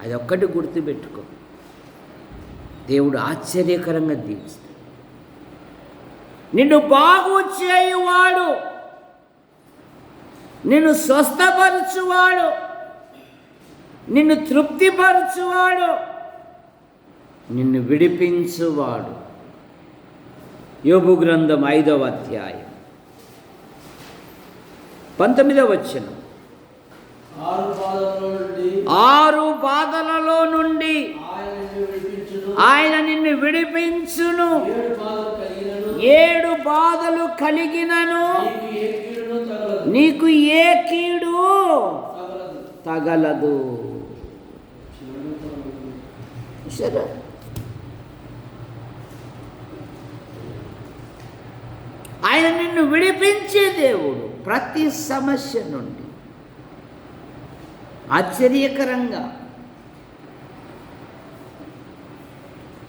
అదొక్కటి గుర్తుపెట్టుకో, దేవుడు ఆశ్చర్యకరంగా దీవిస్తాడు. నిన్ను బాగు చేయువాడు, నిన్ను స్వస్థపరచువాడు, నిన్ను తృప్తిపరచువాడు నిన్ను విడిపించువాడు. యోబు గ్రంథం 5వ అధ్యాయం 19వ వచనం. 6 బాధలలో నుండి ఆయన నిన్ను విడిపించును. 7 బాధలు కలిగినను నీకు ఏ కీడు తగలదు. సరే, ఆయన నిన్ను విడిపించే దేవుడు ప్రతి సమస్య నుండి. ఆశ్చర్యకరంగా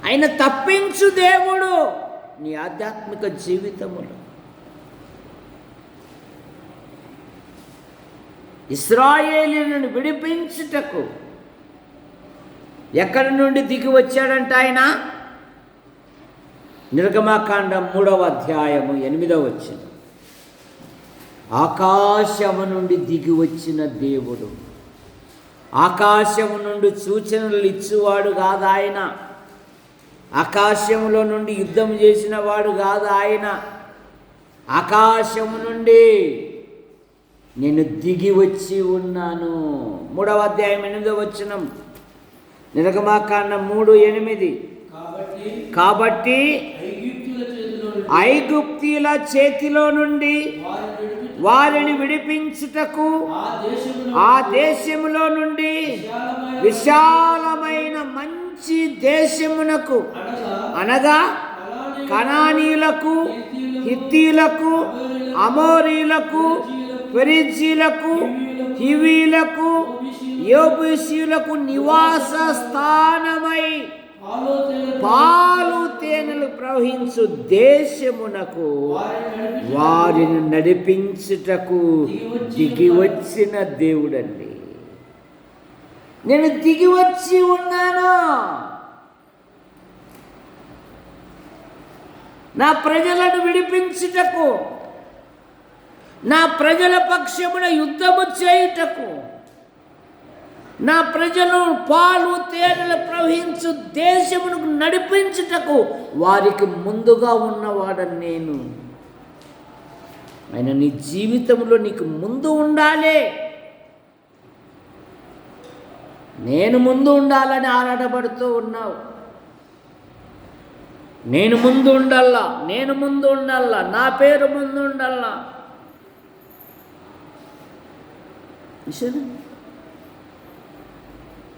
ఆయన తప్పించు దేవుడు నీ ఆధ్యాత్మిక జీవితములో. ఇశ్రాయేలీయులను విడిపించుటకు ఎక్కడి నుండి దిగి వచ్చాడంట ఆయన? నిర్గమకాండం 3వ అధ్యాయము 8వ వచనం. ఆకాశము నుండి దిగి వచ్చిన దేవుడు. ఆకాశము నుండి సూచనలు ఇచ్చేవాడు కాదు ఆయన. ఆకాశములో నుండి యుద్ధం చేసిన వాడు కాదు ఆయన. ఆకాశము నుండి నేను దిగి వచ్చి ఉన్నాను. 3వ అధ్యాయం 8వ వచనం. నిర్గమకాండం 3:8. కాబట్టి ఐగుప్తీయుల చేతిలో నుండి వారిని విడిపించుటకు ఆ దేశములో నుండి విశాలమైన మంచి దేశమునకు, అనగా కనానీయులకు, హిత్తీయులకు, అమోరీయులకు, పెరిజీలకు, హివీలకు, యెబూసీయులకు నివాస స్థానమై పాలు తేనెలు ప్రవహించు దేశమునకు వారిని నడిపించుటకు దిగి వచ్చిన దేవుడండి. నేను దిగి వచ్చి ఉన్నాను. నా ప్రజలను విడిపించుటకు, నా ప్రజల పక్షమున యుద్ధము చేయుటకు, నా ప్రజలు పాలు తేనెలు ప్రవహించు దేశమునకు నడిపించుటకు వారికి ముందుగా ఉన్నవాడని నేను. ఆయన నీ జీవితంలో నీకు ముందు ఉండాలి. నేను ముందు ఉండాలని ఆరాటపడుతూ ఉన్నావు. నేను ముందు ఉండాలా, నేను ముందు ఉండాలా, నా పేరు ముందు ఉండాలా.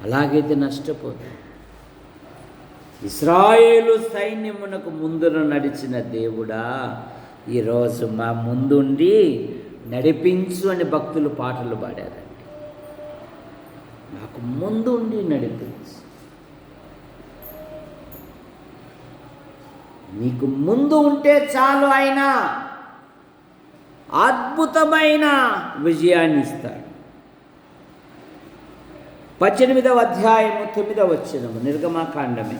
అలాగైతే నష్టపోతుంది. ఇశ్రాయేలు సైన్యమునకు ముందున నడిచిన దేవుడా, ఈరోజు మా ముందుండి నడిపించు అని భక్తులు పాటలు పాడారండి. నాకు ముందుండి నడిపించు. నీకు ముందు ఉంటే చాలు, ఆయన అద్భుతమైన విజయాన్ని ఇస్తాడు. 18వ అధ్యాయము 9వ వచనము. నిర్గమకాండమే.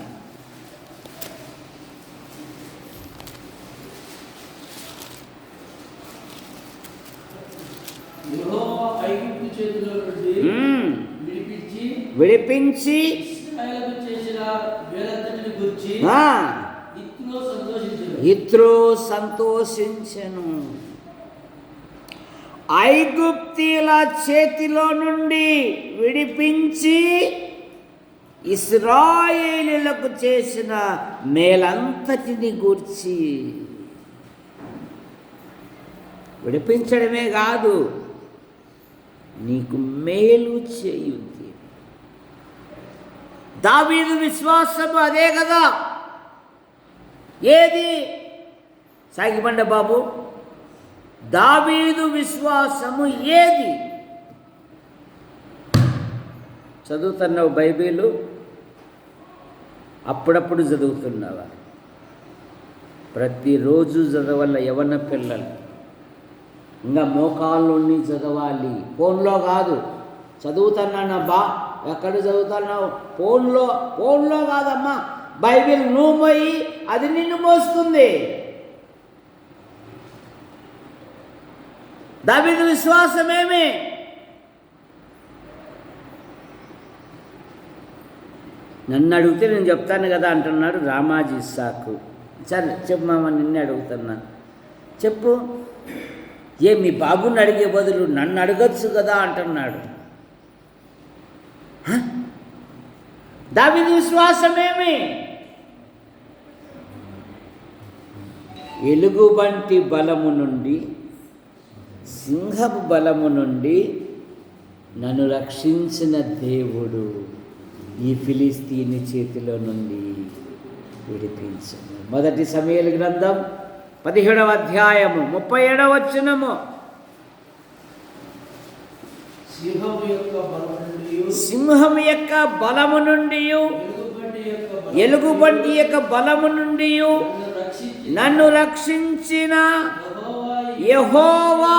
విడిపించి ఇత్రో సంతోషించెను. ఐగుప్తీయుల చేతిలో నుండి విడిపించి ఇశ్రాయేలీయులకు చేసిన మేలంతటిని గూర్చి. విడిపించడమే కాదు, నీకు మేలు చేయుద్ది. దావీదు విశ్వాసము అదే కదా. ఏది సాగిపండ బాబు? దావీదు విశ్వాసము ఏది? చదువుతున్నావు బైబిలు? అప్పుడప్పుడు చదువుతున్నావా? ప్రతిరోజు చదవాల. యవన పిల్లలు ఇంకా మోకాళ్ళని చదవాలి. ఫోన్లో కాదు. చదువుతున్నానబ్బా, ఎక్కడ చదువుతున్నావు? ఫోన్లో కాదమ్మా. బైబిల్ నువ్వు పోయి అది నిన్ను మోస్తుంది. దావీదు విశ్వాసమేమి? నన్ను అడిగితే నేను చెప్తాను కదా అంటున్నాడు రామాజీ ఇస్సాకు. సరే చెప్పు మామ, నిన్నే అడుగుతున్నాను, చెప్పు. మీ బాబుని అడిగే బదులు నన్ను అడగచ్చు కదా అంటున్నాడు. దావీదు విశ్వాసమేమి? ఎలుగుబంటి బలము నుండి, సింహపు బలము నుండి నన్ను రక్షించిన దేవుడు ఈ ఫిలిస్తీని చేతిలో నుండి విడిపించను. మొదటి సమూయేలు గ్రంథం 17వ అధ్యాయము 37వ వచనము. సింహం యొక్క బలము నుండి, ఎలుగుబంటి యొక్క బలము నుండి నన్ను రక్షించిన యెహోవా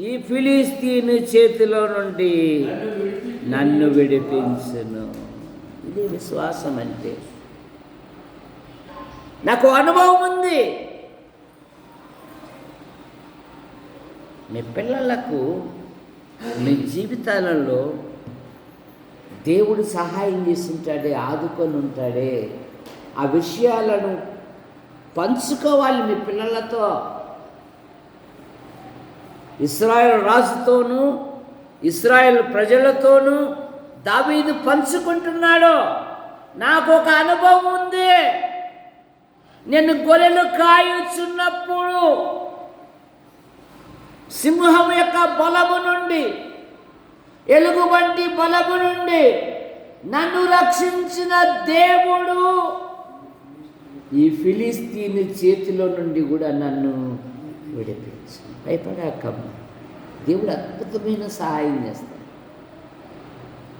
ఈ ఫిలిస్తీని చేతిలో నుండి నన్ను విడిపించును. ఇది విశ్వాసం అంటే. నాకు అనుభవం ఉంది. మీ పిల్లలకు మీ జీవితాలలో దేవుడు సహాయం చేస్తుంటాడే, ఆదుకొని ఉంటాడే. ఆ విషయాలను పంచుకోవాలి మీ పిల్లలతో. ఇశ్రాయేలు రాజుతోనూ ఇశ్రాయేలు ప్రజలతోనూ దావీదు పంచుకుంటున్నాడు. నాకు ఒక అనుభవం ఉంది. నేను గొర్రెలు కాయుచున్నప్పుడు సింహం యొక్క బలము నుండి, ఎలుగుబంటి బలము నుండి నన్ను రక్షించిన దేవుడు ఈ ఫిలిస్తీని చేతిలో నుండి కూడా నన్ను విడిపించు. భయపడాకమ్మ, దేవుడు అద్భుతమైన సహాయం చేస్తాడు.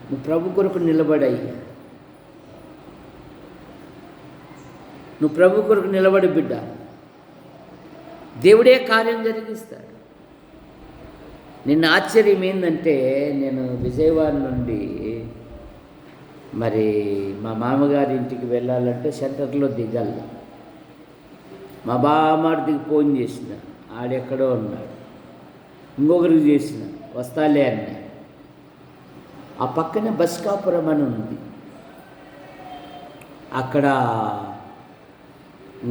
నువ్వు ప్రభు కొరకు నిలబడయ్యా, నువ్వు ప్రభు కొరకు నిలబడి బిడ్డ, దేవుడే కార్యం జరిగిస్తాడు. నిన్న ఆశ్చర్యం ఏంటంటే, నేను విజయవాడ నుండి మరి మా మామగారి ఇంటికి వెళ్ళాలంటే సెంటర్లో దిగాలి. మా బామ్మడికి ఫోన్ చేసిన, ఆడెక్కడో ఉన్నాడు. ఇంకొకరికి చేసిన, వస్తాలే అన్నా. ఆ పక్కనే బస్కాపురం అని ఉంది. అక్కడ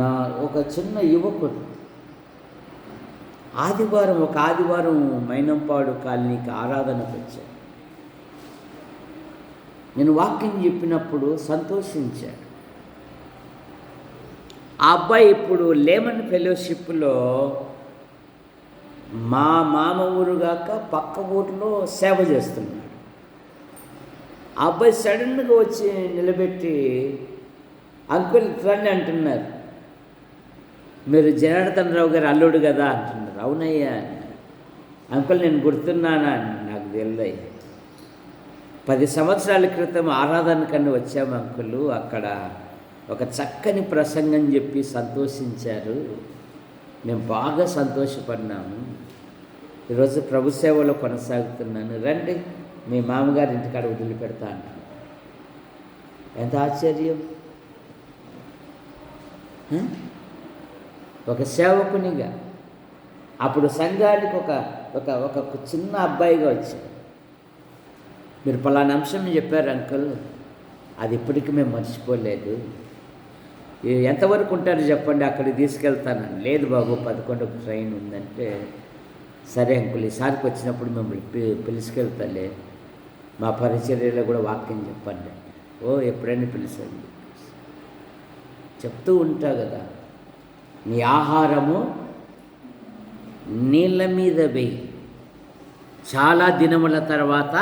నా ఒక చిన్న యువకుడు ఒక ఆదివారం మైనంపాడు కాలనీకి ఆరాధనకు వచ్చాడు. నేను వాక్యం చెప్పినప్పుడు సంతోషించాడు. ఆ అబ్బాయి ఇప్పుడు లేమన్ ఫెలోషిప్లో మా మామ ఊరు కాక పక్క ఊరిలో సేవ చేస్తున్నాడు. ఆ అబ్బాయి సడన్గా వచ్చి నిలబెట్టి, అంకుల్ రండి అంటున్నారు. మీరు జనార్దన్ రావు గారు అల్లుడు కదా అంటున్నారు. అవునయ్యా. అంకుల్ నేను గుర్తున్నానా? నాకు తెలియదయ్యా. 10 సంవత్సరాల క్రితం ఆరాధన కన్నా వచ్చాము అంకులు. అక్కడ ఒక చక్కని ప్రసంగం చెప్పి సంతోషించారు. మేము బాగా సంతోషపడినాము. ఈరోజు ప్రభు సేవలో కొనసాగుతున్నాను. రండి, మీ మామగారి ఇంటికాడ వదిలిపెడతా అంటున్నాను. ఎంత ఆశ్చర్యం! ఒక సేవకునిగా అప్పుడు సంఘానికి ఒక చిన్న అబ్బాయిగా వచ్చాడు. మీరు పలానా అంశం చెప్పారు అంకుల్, అది ఇప్పటికీ మేము మర్చిపోలేదు. ఎంతవరకు ఉంటారు చెప్పండి, అక్కడికి తీసుకెళ్తానని. లేదు బాబు, 11కు ట్రైన్ ఉందంటే, సరే అంకుల్ ఈసారికి వచ్చినప్పుడు మిమ్మల్ని పిలుచుకెళ్తాలే, మా పరిచర్యలో కూడా వాక్యం చెప్పండి. ఓ ఎప్పుడైనా పిలిచండి, చెప్తూ ఉంటా కదా. నీ ఆహారము నీళ్ళ మీద వేయి, చాలా దినముల తర్వాత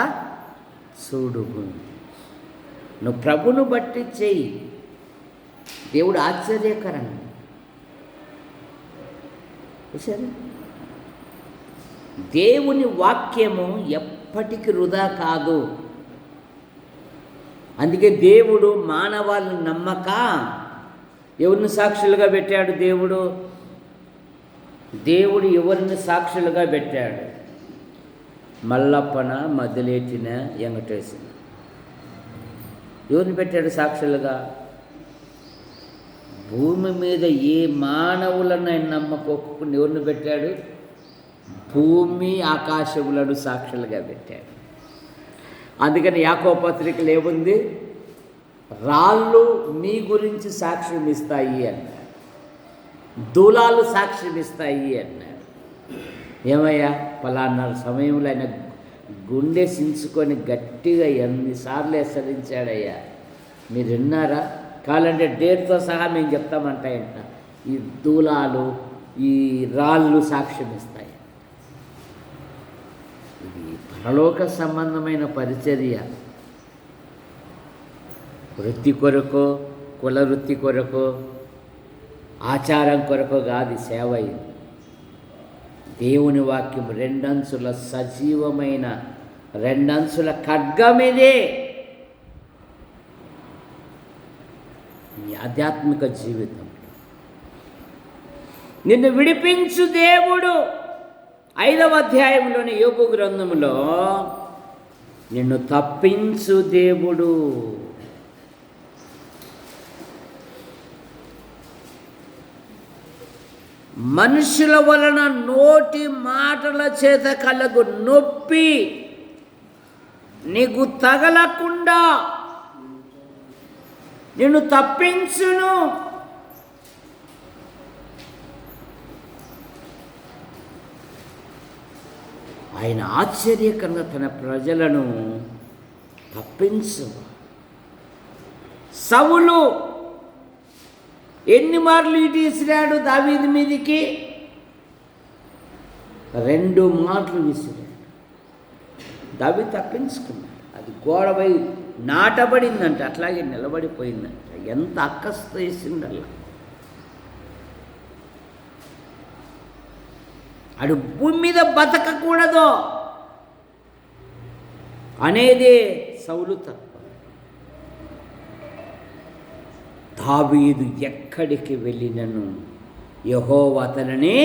చూడుగు. నువ్వు ప్రభును బట్టి చెయ్యి. దేవుడు ఆశ్చర్యకరంగా చూసారు. దేవుని వాక్యము ఎప్పటికీ వృధా కాదు. అందుకే దేవుడు మానవాళ్ళని నమ్మక ఎవరిని సాక్షులుగా పెట్టాడు? దేవుడు ఎవరిని సాక్షులుగా పెట్టాడు? మల్లప్పన, మదిలేటిన, వెంకటేశ్వర. ఎవరిని పెట్టాడు సాక్షులుగా? భూమి మీద ఏ మానవులను ఆయన నమ్మకోకుండా ఎవరిని పెట్టాడు? భూమి ఆకాశములను సాక్షులుగా పెట్టాడు. అందుకని యాకోబు పత్రికలో ఏముంది? రాళ్ళు మీ గురించి సాక్ష్యం ఇస్తాయి అన్నాడు. దూలాలు సాక్ష్యం ఇస్తాయి అన్నాడు. ఏమయ్యా పలానా సమయంలో ఆయన గుండె సించుకొని గట్టిగా ఎన్నిసార్లు హెచ్చరించాడయ్యా, మీరు విన్నారా? కావాలంటే డేట్తో సహా మేము చెప్తామంటాయంట. ఈ దూలాలు ఈ రాళ్ళు సాక్ష్యం ఇస్తాయి. ఇది పరలోక సంబంధమైన పరిచర్య. వృత్తి కొరకు, కుల వృత్తి కొరకు, ఆచారం కొరకు కాదు సేవ. ఇది దేవుని వాక్యం రెండంచుల సజీవమైన రెండంచుల ఖడ్గమిదే. నీ ఆధ్యాత్మిక జీవితం నిన్ను విడిపించు దేవుడు 5వ అధ్యాయంలోని యోబు గ్రంథంలో నిన్ను తప్పించు దేవుడు. మనుషుల వలన నోటి మాటల చేత కలగు నొప్పి నీకు తగలకుండా నిన్ను తప్పించును. ఆయన ఆశ్చర్యకరంగా తన ప్రజలను తప్పించు. సౌలు ఎన్ని మార్లు ఇటు విసిరాడు దావీదు మీదికి? 2 మార్లు విసిరాడు. దావీదు తప్పించుకున్నాడు. అది గోడపై నాటబడిందంట, అట్లాగే నిలబడిపోయిందంట. ఎంత అక్కస్త వేసిండల్లా. అడు భూమి మీద బతకకూడదు అనేదే సౌలు తప్ప. దావీదు ఎక్కడికి వెళ్ళినను యెహోవా అతనిని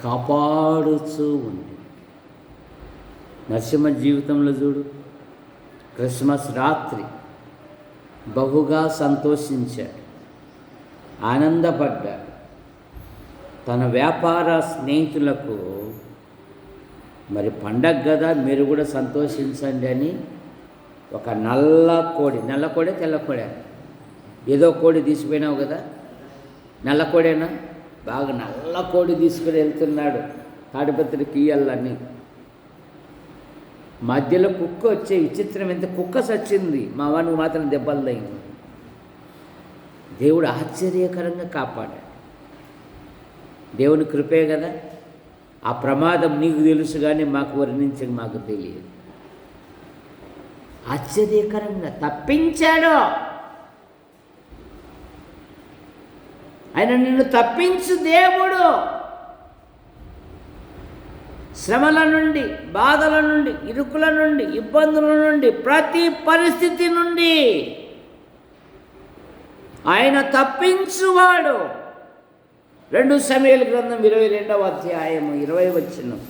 కాపాడుతూ ఉంది. నరసింహ జీవితంలో చూడు, క్రిస్మస్ రాత్రి బహుగా సంతోషించాడు, ఆనందపడ్డాడు. తన వ్యాపార స్నేహితులకు మరి పండగ కదా మీరు కూడా సంతోషించండి అని ఒక నల్ల కోడి తెల్ల కోడి, ఏదో కోడి తీసిపోయినావు కదా, నల్ల కోడేనా, బాగా నల్ల కోడి తీసుకుని వెళ్తున్నాడు తాడిపత్రికి ఇయ్యాలని. మధ్యలో కుక్క వచ్చే విచిత్రం, ఎంత కుక్క సచ్చింది, మా వానికి మాత్రం దెబ్బలు తగింది. దేవుడు ఆశ్చర్యకరంగా కాపాడాడు. దేవుని కృపే కదా. ఆ ప్రమాదం నీకు తెలుసు కానీ మాకు వర్ణించి మాకు తెలియదు. ఆశ్చర్యకరంగా తప్పించాడు ఆయన. నిన్ను తప్పించు దేవుడు. శ్రమల నుండి, బాధల నుండి, ఇరుకుల నుండి, ఇబ్బందుల నుండి, ప్రతి పరిస్థితి నుండి ఆయన తప్పించువాడు. 2 సమూయేలు గ్రంథం 22వ అధ్యాయము 20వ వచనం.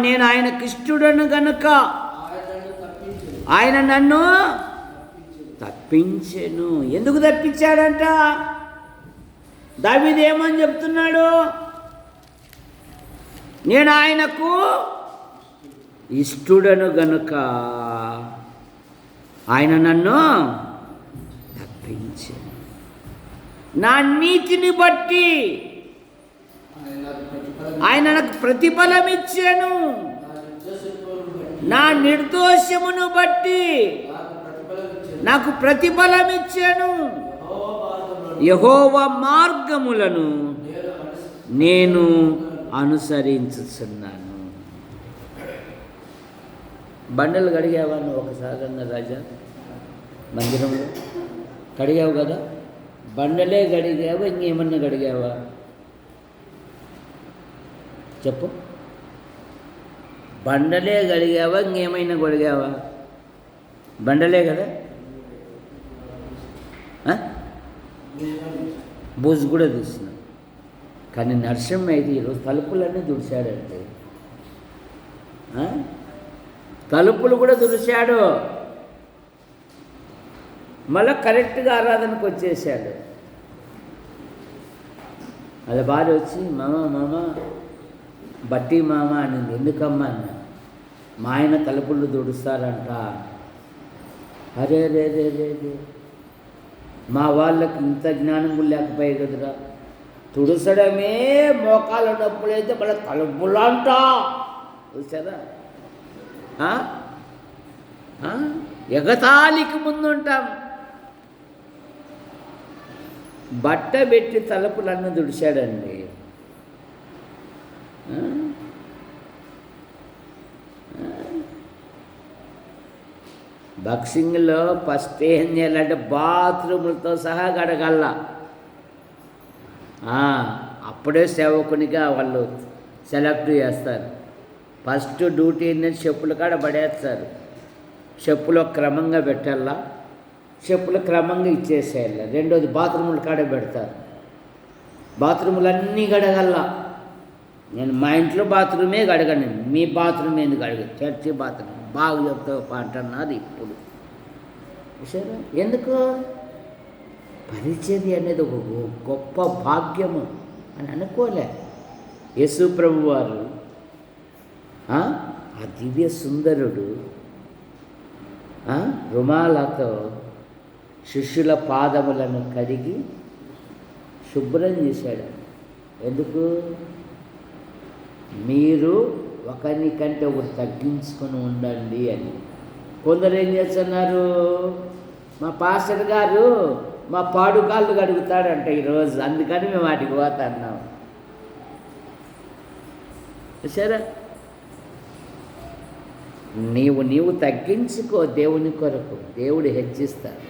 నేను ఆయనకి ఇష్టడను గనుక ఆయన నన్ను తప్పించెను. ఎందుకు తప్పించాడంట? దావీదు ఏమని చెప్తున్నాడు? నేను ఆయనకు ఇష్టడను గనుక ఆయన నన్ను తప్పించెను. నా నీతిని బట్టి ఆయన నాకు ప్రతిఫలం ఇచ్చాను. నా నిర్దోషమును బట్టి నాకు ప్రతిఫలం ఇచ్చాను. యెహోవా మార్గములను నేను అనుసరించుచున్నాను. బండలు కడిగావా నువ్వు ఒకసారి అన్న రాజా? మందిరంలో కడిగావు కదా. బండలే కడిగావా, ఇంకేమన్నా కడిగావా చెప్పు? బండలే కడిగావా, ఇంకేమైనా కడిగావా? బండలే కదా. బూజు కూడా తీసినాం. కానీ నరసింహ అయితే ఈరోజు తలుపులన్నీ దుడిచాడంటే, తలుపులు కూడా దుడిచాడు. మళ్ళీ కరెక్ట్గా ఆరాధనకు వచ్చేసాడు. వాళ్ళ భార్య వచ్చి మామ బట్టి మామ అనింది. ఎందుకమ్మా అన్న. మా ఆయన తలుపుళ్ళు తుడుస్తారంట. అరే రే రే రే రే, మా వాళ్ళకి ఇంత జ్ఞానం కూడా లేకపోయే కదరా. తుడసడమే మోకాలు నొప్పులైతే మళ్ళీ తలుపులంట. చూసారా, ఎగతాళికి ముందుంటాం. బట్ట పెట్టి తలుపులన్నీ తుడిచాడండి. బాక్సింగ్లో ఫస్ట్ ఏం చేయాలంటే బాత్రూములతో సహా గడగల. అప్పుడే సేవకునిగా వాళ్ళు సెలెక్ట్ చేస్తారు. ఫస్ట్ డ్యూటీ ఏంటంటే చెప్పులు కాడ పడేస్తారు. చెప్పులు క్రమంగా పెట్టాలా, చెప్పులు క్రమంగా ఇచ్చేసేయాలి. రెండోది బాత్రూముల కాడ పెడతారు. బాత్రూములన్నీ గడగల్లా. నేను మా ఇంట్లో బాత్రూమే గడగను, మీ బాత్రూమ్ ఎందుకు అడగ, చర్చి బాత్రూమ్ బాగా చెప్తావు అంటున్నారు ఇప్పుడు. సరే, ఎందుకు పరిచర్య అనేది ఒక గొప్ప భాగ్యము అని అనుకోలే. యేసు ప్రభు వారు ఆ దివ్య సుందరుడు రుమాలతో శిష్యుల పాదములను కడిగి శుభ్రం చేశాడు. ఎందుకు? మీరు ఒకరికంటే ఒకరు తగ్గించుకొని ఉండండి అని. కొందరు ఏం చేస్తున్నారు, మా పాస్టర్ గారు మా పాడుకాళ్ళు కడుగుతాడంట ఈరోజు, అందుకని మేము వాటికి పోతున్నాం. సరే, నీవు తగ్గించుకో దేవుని కొరకు, దేవుడు హెచ్చిస్తాడు.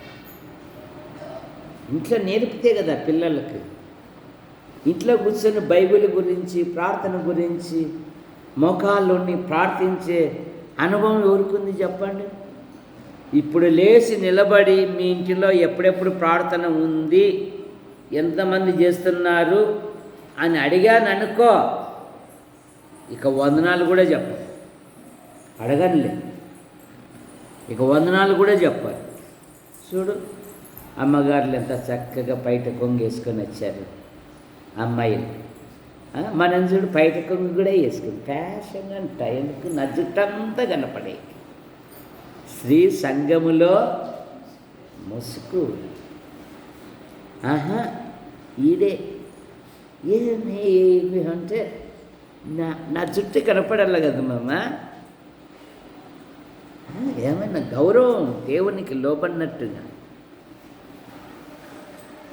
ఇంట్లో నేర్పితే కదా పిల్లలకి. ఇంట్లో కూర్చొని బైబిల్ గురించి, ప్రార్థన గురించి మోకాళ్ళుని ప్రార్థించే అనుభవం ఎవరికుంది చెప్పండి? ఇప్పుడు లేచి నిలబడి మీ ఇంటిలో ఎప్పుడెప్పుడు ప్రార్థన ఉంది, ఎంతమంది చేస్తున్నారు అని అడిగాను అనుకో, ఇక వందనాలు కూడా చెప్పాలి. అడగనులే, ఇక వందనాలు కూడా చెప్పాలి. చూడు, అమ్మగారులు ఎంత చక్కగా బయట కొంగేసుకొని వచ్చారు అమ్మాయిలు. మనం చూడు బయట కొంగు కూడా వేసుకుని ఫ్యాషన్గా అంట. ఎందుకు? నా జుట్టంతా కనపడే స్త్రీ సంఘములో ముసుగు. ఈడే ఏమి అంటే నా జుట్టు కనపడాలి కదా మామ. ఏమైనా గౌరవం దేవునికి లోపడినట్టుగా.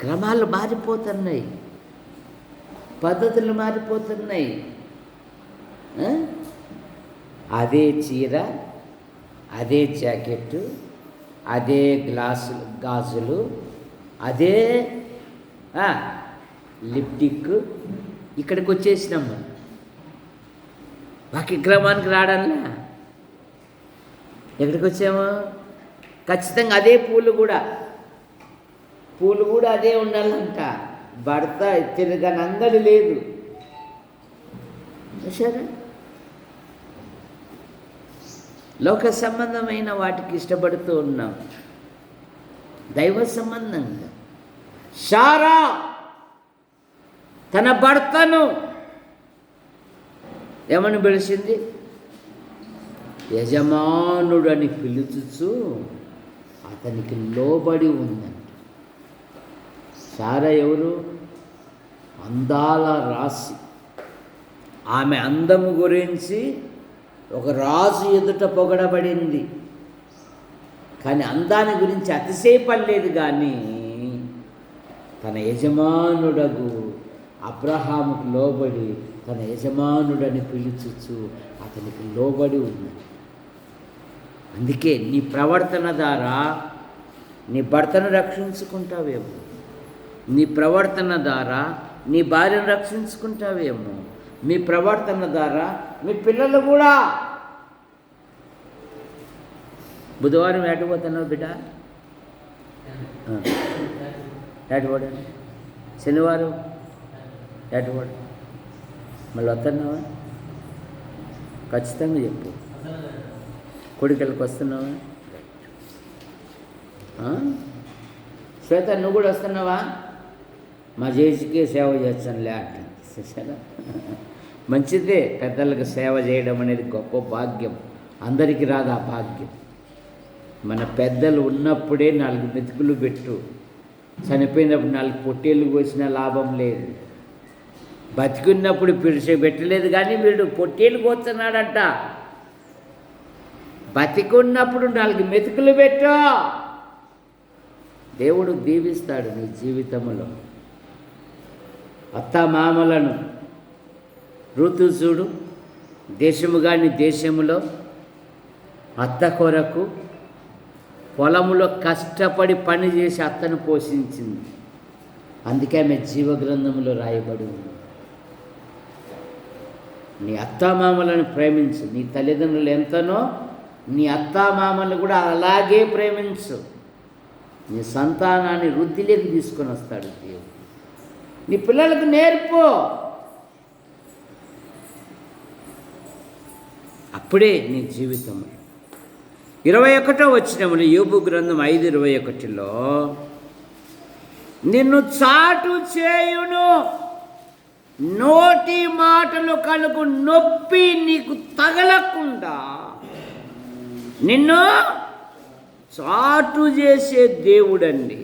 క్రమాలు మారిపోతున్నాయి, పద్ధతులు మారిపోతున్నాయి. అదే చీర, అదే జాకెట్టు, అదే గాజులు, అదే లిప్టిక్. ఇక్కడికి వచ్చేసినాము, వాక్య క్రమానికి రావడంలా. ఎక్కడికి వచ్చాము? ఖచ్చితంగా అదే పూలు కూడా అదే ఉండాలంట. భర్త తిరగని అంగడి లేదు. సరే, లోక సంబంధమైన వాటికి ఇష్టపడుతూ ఉన్నాం, దైవ సంబంధంగా. శారా తన భర్తను ఏమని పిలిచింది? యజమానుడని పిలుచుచు అతనికి లోబడి ఉందంట. శారా ఎవరు? అందాల రాశి. ఆమె అందము గురించి ఒక రాజు ఎదుట పొగడబడింది, కానీ అందాన్ని గురించి అతిశయపడలేదు. కానీ తన యజమానుడగు అబ్రహాముకు లోబడి తన యజమానుడని పిలుచుచు అతనికి లోబడి ఉంది. అందుకే నీ ప్రవర్తన ద్వారా నీ భర్తను రక్షించుకుంటావేమో, నీ ప్రవర్తన ద్వారా నీ భార్యను రక్షించుకుంటావేమో, మీ ప్రవర్తన ద్వారా మీ పిల్లలు కూడా. బుధవారం ఏటపోతున్నావు బిడ్డ? ఏటపోడా? శనివారం ఏటపోడా? మళ్ళీ వస్తున్నావా? ఖచ్చితంగా చెప్పు. కొడుకెళ్ళకి వస్తున్నావా? శ్వేత, నువ్వు కూడా వస్తున్నావా? మా జేజీకే సేవ చేస్తానులే అంటుంది. చూసారా, మంచిదే. పెద్దలకు సేవ చేయడం అనేది గొప్ప భాగ్యం. అందరికీ రాదు ఆ భాగ్యం. మన పెద్దలు ఉన్నప్పుడే 4 మెతుకులు పెట్టు, చనిపోయినప్పుడు 4 పొట్టేళ్ళు కోసినా లాభం లేదు. బతికున్నప్పుడు పెట్టలేదు కానీ వీడు పొట్టేళ్ళు కోస్తున్నాడంట. బతికున్నప్పుడు 4 మెతుకులు పెట్టు, దేవుడు దీవిస్తాడు నీ జీవితంలో. అత్తమామలను ఋతు చూడు, దేశము కాని దేశములో అత్త కొరకు పొలములో కష్టపడి పని చేసి అత్తను పోషించింది. అందుకే ఆమె జీవగ్రంథంలో రాయబడి ఉంది. నీ అత్తామామలను ప్రేమించు. నీ తల్లిదండ్రులు ఎంతనో నీ అత్తామామలను కూడా అలాగే ప్రేమించు. నీ సంతానాన్ని వృద్ధిలోకి తీసుకొని వస్తాడు దేవుడు. నీ పిల్లలకు నేర్పు. అప్పుడే నీ జీవితం. 21వ వచనములో యోబు గ్రంథం 5:21లో నిన్ను చాటు చేయును నోటి మాటలు కలుగు నొప్పి నీకు తగలకుండా నిన్ను చాటు చేసే దేవుడండి.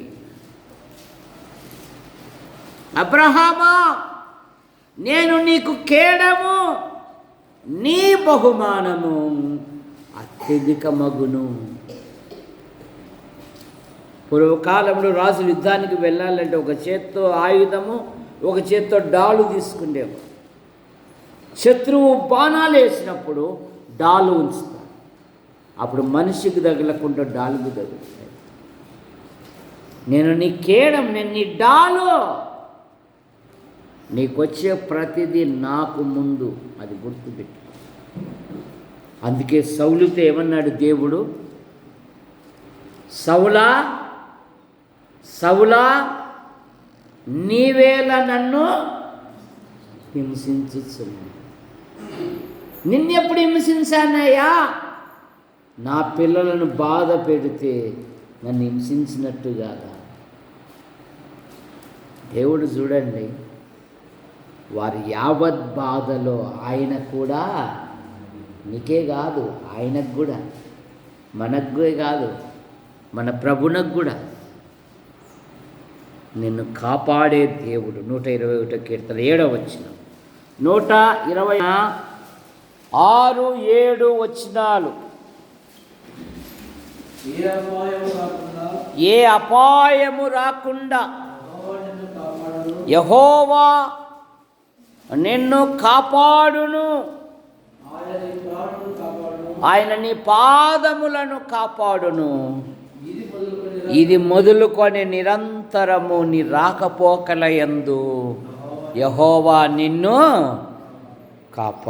అబ్రహామా, నేను నీకు కేడము, నీ బహుమానము అత్యధిక మగును. పూర్వకాలంలో రాజులు యుద్ధానికి వెళ్ళాలంటే ఒక చేత్తో ఆయుధము, ఒక చేత్తో డాలు తీసుకునేవారు. శత్రువు బాణాలు వేసినప్పుడు డాలు ఉంచుతారు. అప్పుడు మనిషికి తగలకుండా డాలుకు తగులుతాయి. నేను నీ కేడం, నేను నీ డాలు. నీకొచ్చే ప్రతిదీ నాకు ముందు, అది గుర్తుపెట్టు. అందుకే సౌలుతో ఏమన్నాడు దేవుడు? సౌలా సౌలా, నీవేళ నన్ను హింసించుచున్నావు. నిన్నెప్పుడు హింసించానయ్యా? నా పిల్లలను బాధ పెడితే నన్ను హింసించినట్టు కాదా? దేవుడు చూడండి, వారి యావత్ బాధలో ఆయన కూడా, నీకే కాదు ఆయనకు కూడా, మనకు కాదు, మన ప్రభునకు కూడా నిన్ను కాపాడే దేవుడు. 121 కీర్తన 7వ వచనం, 126, 7 వచనాలు. ఏ అపాయము రాకుండా యెహోవా నిన్ను కాపాడును. ఆయన నీ పాదములను కాపాడును. ఇది మొదలుకొని నిరంతరము నీ రాకపోకల యందు యెహోవా నిన్ను కాపాడు.